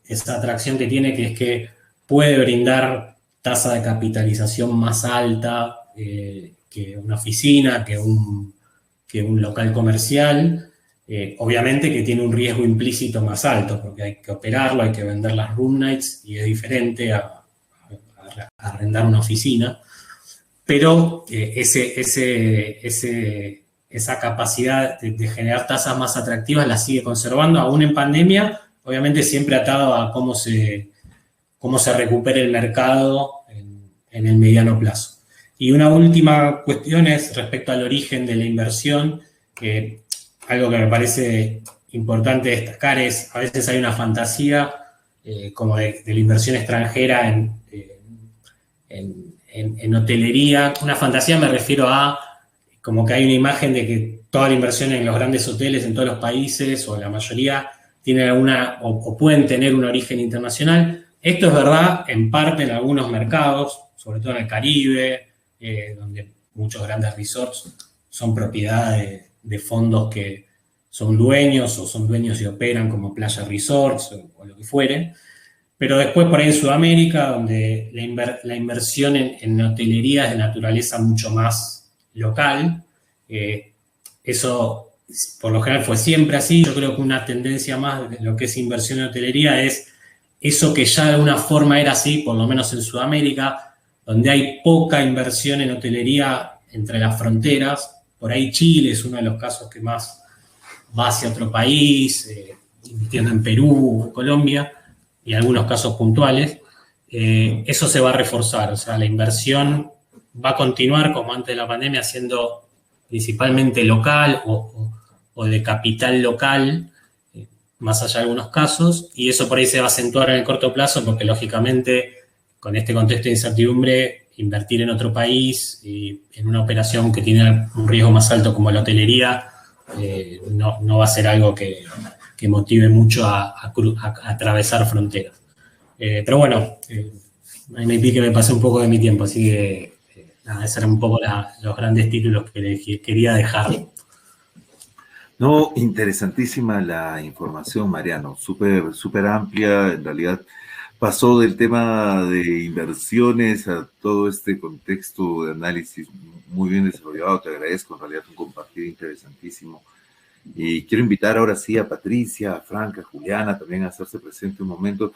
esa atracción que tiene, que es que puede brindar tasa de capitalización más alta que una oficina, que un local comercial. Obviamente que tiene un riesgo implícito más alto, porque hay que operarlo, hay que vender las room nights, y es diferente a arrendar una oficina. Pero esa capacidad de generar tasas más atractivas la sigue conservando, aún en pandemia, obviamente siempre atado a cómo se recupere el mercado en el mediano plazo. Y una última cuestión es respecto al origen de la inversión, que algo que me parece importante destacar es, a veces hay una fantasía como de la inversión extranjera en hotelería. Una fantasía me refiero a como que hay una imagen de que toda la inversión en los grandes hoteles en todos los países, o la mayoría, tienen alguna o pueden tener un origen internacional. Esto es verdad en parte en algunos mercados, sobre todo en el Caribe, donde muchos grandes resorts son propiedad de fondos que son dueños o son dueños y operan como Playa Resorts o lo que fuere. Pero después por ahí en Sudamérica, donde la inversión en hotelería es de naturaleza mucho más local, eso por lo general fue siempre así. Yo creo que una tendencia más de lo que es inversión en hotelería es eso que ya de alguna forma era así, por lo menos en Sudamérica, donde hay poca inversión en hotelería entre las fronteras. Por ahí Chile es uno de los casos que más va hacia otro país, invirtiendo en Perú, Colombia, y algunos casos puntuales. Eso se va a reforzar, o sea, la inversión va a continuar como antes de la pandemia, siendo principalmente local o de capital local, más allá de algunos casos, y eso por ahí se va a acentuar en el corto plazo, porque lógicamente con este contexto de incertidumbre, invertir en otro país y en una operación que tiene un riesgo más alto como la hotelería, no va a ser algo que motive mucho a atravesar fronteras. Pero bueno, ahí me vi que me pasé un poco de mi tiempo, así que nada, esos eran un poco los grandes títulos que quería dejar. No, interesantísima la información, Mariano, súper amplia. En realidad pasó del tema de inversiones a todo este contexto de análisis muy bien desarrollado. Te agradezco, en realidad un compartir interesantísimo. Y quiero invitar ahora sí a Patricia, a Franca, a Juliana también a hacerse presente un momento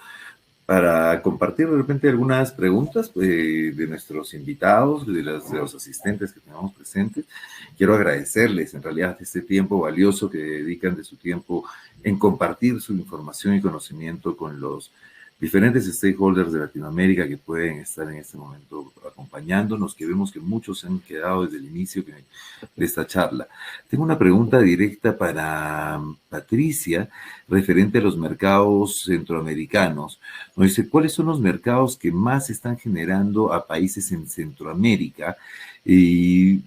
para compartir de repente algunas preguntas de nuestros invitados, de los asistentes que tenemos presentes. Quiero agradecerles en realidad este tiempo valioso que dedican de su tiempo en compartir su información y conocimiento con los diferentes stakeholders de Latinoamérica que pueden estar en este momento acompañándonos, que vemos que muchos se han quedado desde el inicio de esta charla. Tengo una pregunta directa para Patricia, referente a los mercados centroamericanos. Nos dice, ¿cuáles son los mercados que más están generando a países en Centroamérica? Y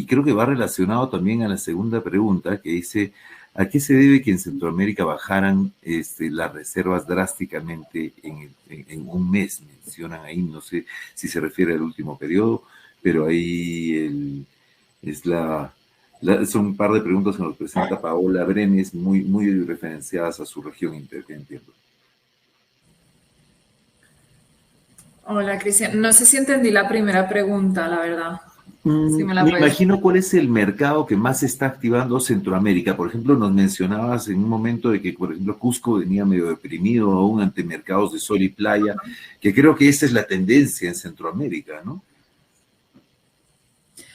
creo que va relacionado también a la segunda pregunta, que dice, ¿A qué se debe que en Centroamérica bajaran las reservas drásticamente en un mes? Mencionan ahí, no sé si se refiere al último periodo, pero ahí son un par de preguntas que nos presenta Paola Brenes, muy referenciadas a su región, entiendo. Hola, Cristian. No sé si entendí la primera pregunta, la verdad. Si me la Me puedes... imagino cuál es el mercado que más se está activando Centroamérica. Por ejemplo, nos mencionabas en un momento de que, por ejemplo, Cusco venía medio deprimido aún ante mercados de sol y playa, que creo que esa es la tendencia en Centroamérica, ¿no?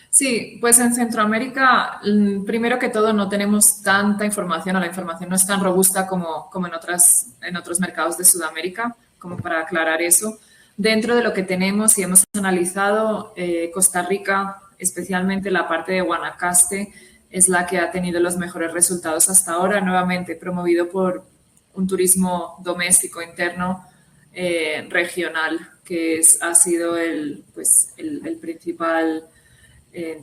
Sí, pues en Centroamérica, primero que todo, no tenemos tanta información, o la información no es tan robusta como en otros mercados de Sudamérica, como para aclarar eso. Dentro de lo que tenemos y hemos analizado, Costa Rica, especialmente la parte de Guanacaste, es la que ha tenido los mejores resultados hasta ahora, nuevamente promovido por un turismo doméstico interno regional, que ha sido el principal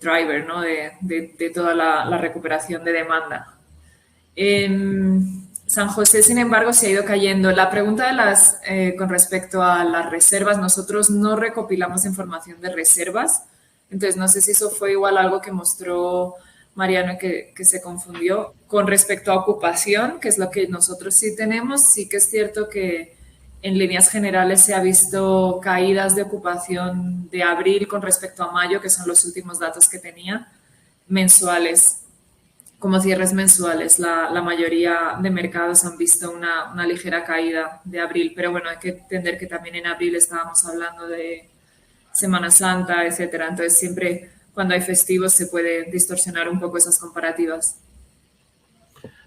driver, ¿no? de toda la recuperación de demanda. San José, sin embargo, se ha ido cayendo. La pregunta con respecto a las reservas, nosotros no recopilamos información de reservas, entonces no sé si eso fue igual algo que mostró Mariano que se confundió. Con respecto a ocupación, que es lo que nosotros sí tenemos, sí que es cierto que en líneas generales se ha visto caídas de ocupación de abril con respecto a mayo, que son los últimos datos que tenía, mensuales, como cierres mensuales. La mayoría de mercados han visto una ligera caída de abril, pero bueno, hay que entender que también en abril estábamos hablando de Semana Santa, etcétera. Entonces siempre cuando hay festivos se puede distorsionar un poco esas comparativas.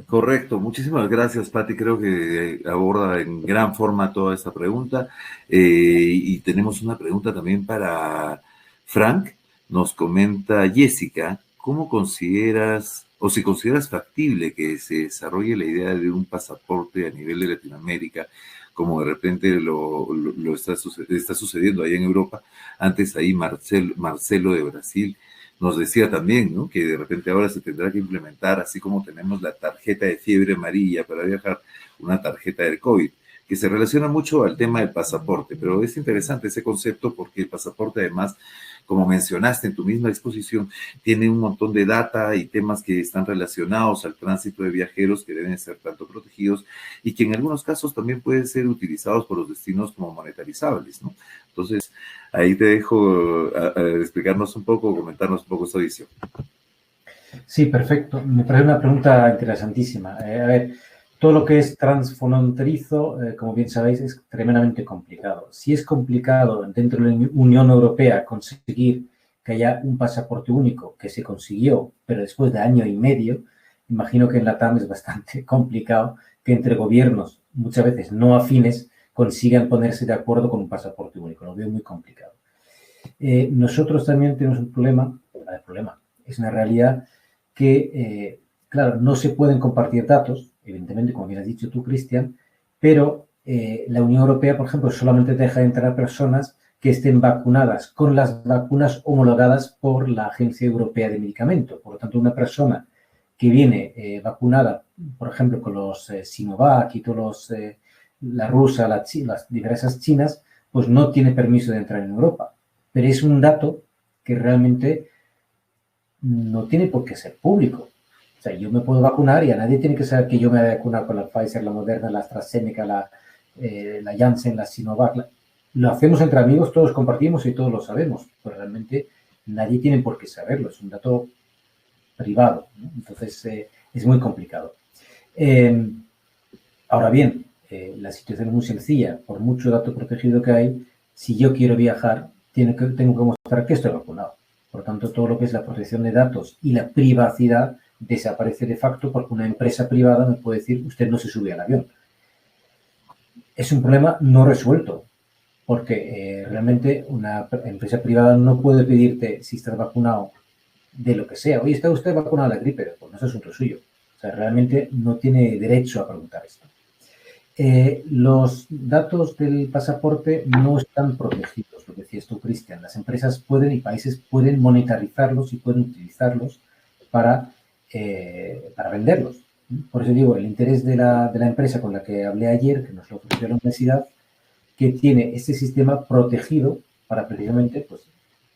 Correcto, muchísimas gracias, Pati. Creo que aborda en gran forma toda esta pregunta. Y tenemos una pregunta también para Frank. Nos comenta Jessica, ¿cómo consideras o si consideras factible que se desarrolle la idea de un pasaporte a nivel de Latinoamérica, como de repente lo está sucediendo allá en Europa? Antes ahí Marcelo de Brasil nos decía también, ¿no?, que de repente ahora se tendrá que implementar, así como tenemos la tarjeta de fiebre amarilla para viajar, una tarjeta del COVID, que se relaciona mucho al tema del pasaporte, pero es interesante ese concepto porque el pasaporte además, como mencionaste en tu misma exposición, tiene un montón de data y temas que están relacionados al tránsito de viajeros que deben ser tanto protegidos y que en algunos casos también pueden ser utilizados por los destinos como monetarizables, ¿no? Entonces, ahí te dejo a explicarnos un poco, comentarnos un poco esta visión. Sí, perfecto. Me parece una pregunta interesantísima. A ver, todo lo que es transfronterizo, como bien sabéis, es tremendamente complicado. Si es complicado dentro de la Unión Europea conseguir que haya un pasaporte único, que se consiguió, pero después de año y medio, imagino que en la TAM es bastante complicado que entre gobiernos, muchas veces no afines, consigan ponerse de acuerdo con un pasaporte único. Lo veo muy complicado. Nosotros también tenemos un problema, es una realidad que, claro, no se pueden compartir datos, evidentemente, como bien has dicho tú, Cristian, pero la Unión Europea, por ejemplo, solamente deja entrar personas que estén vacunadas con las vacunas homologadas por la Agencia Europea de Medicamentos. Por lo tanto, una persona que viene vacunada, por ejemplo, con los Sinovac y todos la rusa, las diversas chinas, pues no tiene permiso de entrar en Europa. Pero es un dato que realmente no tiene por qué ser público. O sea, yo me puedo vacunar y a nadie tiene que saber que yo me voy a vacunar con la Pfizer, la Moderna, la AstraZeneca, la Janssen, la Sinovac. Lo hacemos entre amigos, todos compartimos y todos lo sabemos, pero realmente nadie tiene por qué saberlo. Es un dato privado, ¿no? Entonces, es muy complicado. Ahora bien, la situación es muy sencilla. Por mucho dato protegido que hay, si yo quiero viajar, tengo que mostrar que estoy vacunado. Por lo tanto, todo lo que es la protección de datos y la privacidad desaparece de facto porque una empresa privada me puede decir, usted no se sube al avión. Es un problema no resuelto, porque realmente una empresa privada no puede pedirte si estás vacunado de lo que sea. Oye, ¿está usted vacunado de la gripe? Pues no es asunto suyo. O sea, realmente no tiene derecho a preguntar esto. Los datos del pasaporte no están protegidos, lo que decías tú, Cristian. Las empresas pueden y países pueden monetarizarlos y pueden utilizarlos para venderlos. Por eso digo, el interés de la empresa con la que hablé ayer, que nos lo ofreció la universidad, que tiene este sistema protegido para precisamente, pues,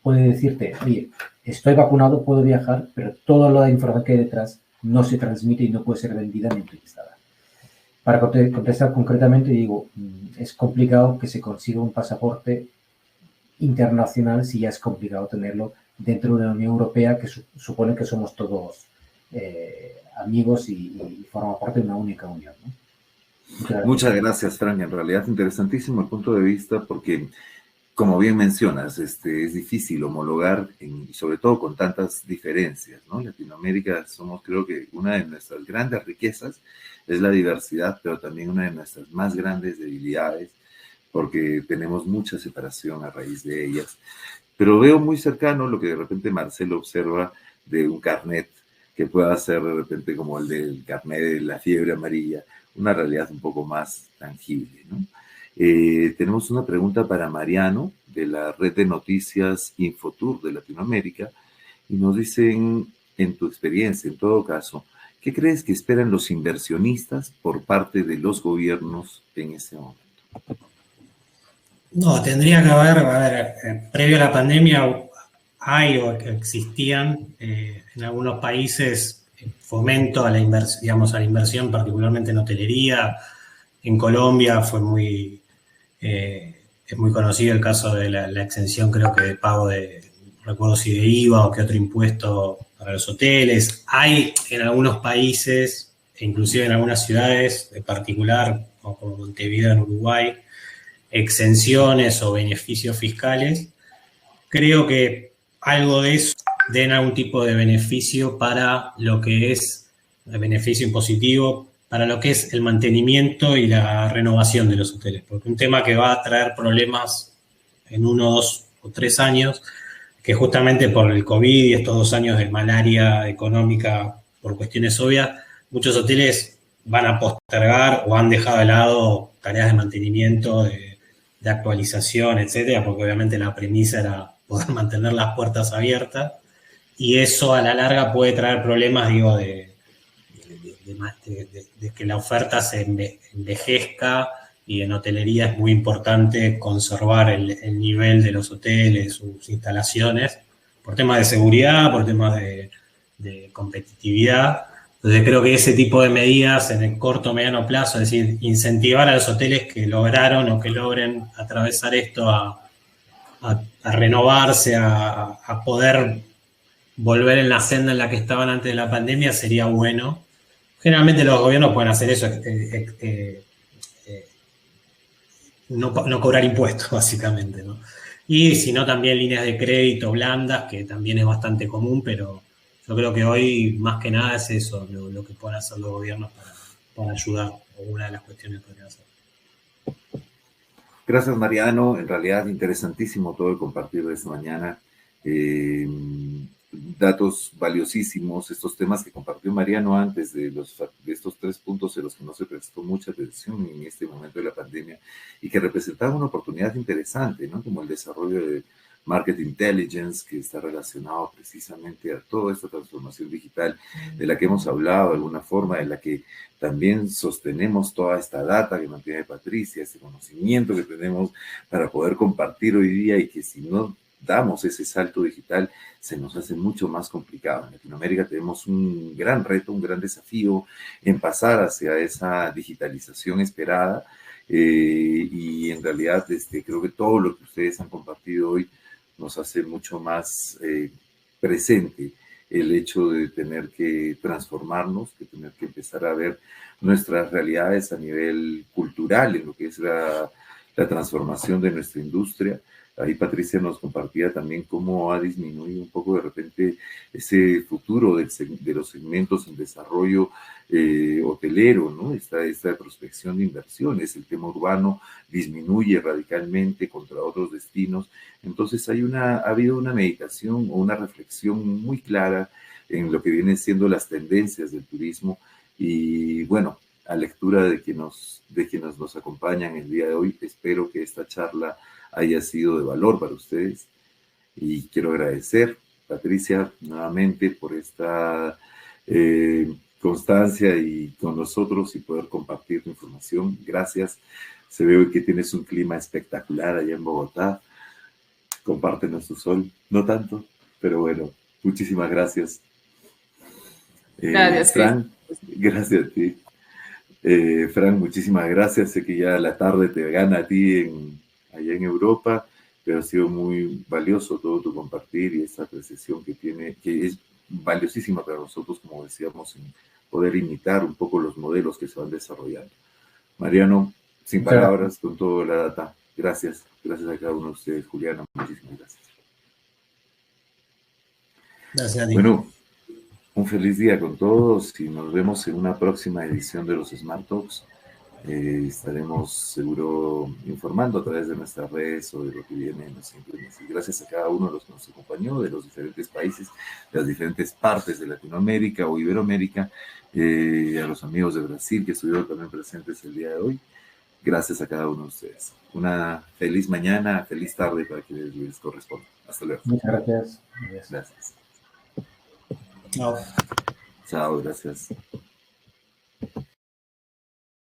puede decirte, oye, estoy vacunado, puedo viajar, pero toda la información que hay detrás no se transmite y no puede ser vendida ni utilizada. Para contestar concretamente, digo, es complicado que se consiga un pasaporte internacional si ya es complicado tenerlo dentro de la Unión Europea, que supone que somos todos amigos y forma parte de una única unión, ¿no? Muchas gracias, Frank. En realidad, interesantísimo el punto de vista porque, como bien mencionas, es difícil homologar, y sobre todo con tantas diferencias, ¿no? Latinoamérica somos, creo que, una de nuestras grandes riquezas es la diversidad, pero también una de nuestras más grandes debilidades, porque tenemos mucha separación a raíz de ellas. Pero veo muy cercano lo que de repente Marcelo observa de un carnet que pueda ser de repente como el del carnet de la fiebre amarilla, una realidad un poco más tangible, ¿no? Tenemos una pregunta para Mariano de la red de noticias Infotur de Latinoamérica y nos dicen, en tu experiencia, en todo caso, ¿qué crees que esperan los inversionistas por parte de los gobiernos en este momento? No, tendría que haber, a ver, previo a la pandemia hay o existían en algunos países fomento a la inversión, digamos, a la inversión, particularmente en hotelería. En Colombia es muy conocido el caso de la exención, creo que de pago de, no recuerdo si de IVA o qué otro impuesto para los hoteles. Hay en algunos países, e inclusive en algunas ciudades en particular, como Montevideo en Uruguay, exenciones o beneficios fiscales. Creo que algo de eso den algún tipo de beneficio para lo que es el beneficio impositivo, para lo que es el mantenimiento y la renovación de los hoteles. Porque un tema que va a traer problemas en 1, 2 o 3 años, que justamente por el COVID y estos 2 años de malaria económica por cuestiones obvias, muchos hoteles van a postergar o han dejado de lado tareas de mantenimiento, de actualización, etcétera, porque obviamente la premisa era poder mantener las puertas abiertas, y eso a la larga puede traer problemas, digo, de que la oferta se envejezca, y en hotelería es muy importante conservar el nivel de los hoteles, sus instalaciones, por temas de seguridad, por temas de competitividad. Entonces creo que ese tipo de medidas en el corto o mediano plazo, es decir, incentivar a los hoteles que lograron o que logren atravesar esto a renovarse, a poder volver en la senda en la que estaban antes de la pandemia, sería bueno. Generalmente los gobiernos pueden hacer eso, no cobrar impuestos, básicamente, ¿no? Y si no, también líneas de crédito blandas, que también es bastante común, pero yo creo que hoy más que nada es eso, lo que pueden hacer los gobiernos para ayudar, o una de las cuestiones que podrían hacer. Gracias, Mariano. En realidad, interesantísimo todo el compartir de esta mañana. Datos valiosísimos, estos temas que compartió Mariano antes de estos 3 puntos de los que no se prestó mucha atención en este momento de la pandemia y que representaban una oportunidad interesante, ¿no? Como el desarrollo de Market Intelligence, que está relacionado precisamente a toda esta transformación digital de la que hemos hablado de alguna forma, de la que también sostenemos toda esta data que mantiene Patricia, este conocimiento que tenemos para poder compartir hoy día, y que si no damos ese salto digital se nos hace mucho más complicado. En Latinoamérica tenemos un gran reto, un gran desafío en pasar hacia esa digitalización esperada, y en realidad creo que todo lo que ustedes han compartido hoy nos hace mucho más presente el hecho de tener que transformarnos, de tener que empezar a ver nuestras realidades a nivel cultural, en lo que es la transformación de nuestra industria. Ahí Patricia nos compartía también cómo ha disminuido un poco de repente ese futuro de los segmentos en desarrollo hotelero, ¿no? Esta prospección de inversiones, el tema urbano disminuye radicalmente contra otros destinos. Entonces ha habido una meditación o una reflexión muy clara en lo que vienen siendo las tendencias del turismo, y bueno, a lectura de quienes nos acompañan el día de hoy, espero que esta charla haya sido de valor para ustedes, y quiero agradecer, Patricia, nuevamente por esta constancia y con nosotros y poder compartir tu información. Gracias. Se ve que tienes un clima espectacular allá en Bogotá. Compártenos tu sol. No tanto, pero bueno, muchísimas gracias. Gracias, Fran, gracias a ti. Fran, muchísimas gracias. Sé que ya la tarde te gana a ti allá en Europa, pero ha sido muy valioso todo tu compartir y esta apreciación que tiene, que es valiosísima para nosotros, como decíamos, en poder imitar un poco los modelos que se van desarrollando. Mariano, sin palabras, con toda la data. Gracias. Gracias a cada uno de ustedes. Juliana, muchísimas gracias. Gracias a ti. Bueno, un feliz día con todos y nos vemos en una próxima edición de los Smart Talks. Estaremos seguro informando a través de nuestras redes sobre lo que viene en los siguientes meses. Gracias a cada uno de los que nos acompañó, de los diferentes países, de las diferentes partes de Latinoamérica o Iberoamérica, a los amigos de Brasil que estuvieron también presentes el día de hoy. Gracias a cada uno de ustedes. Una feliz mañana, feliz tarde para quienes les corresponda. Hasta luego. Muchas gracias. Gracias. Chao. Chao, gracias.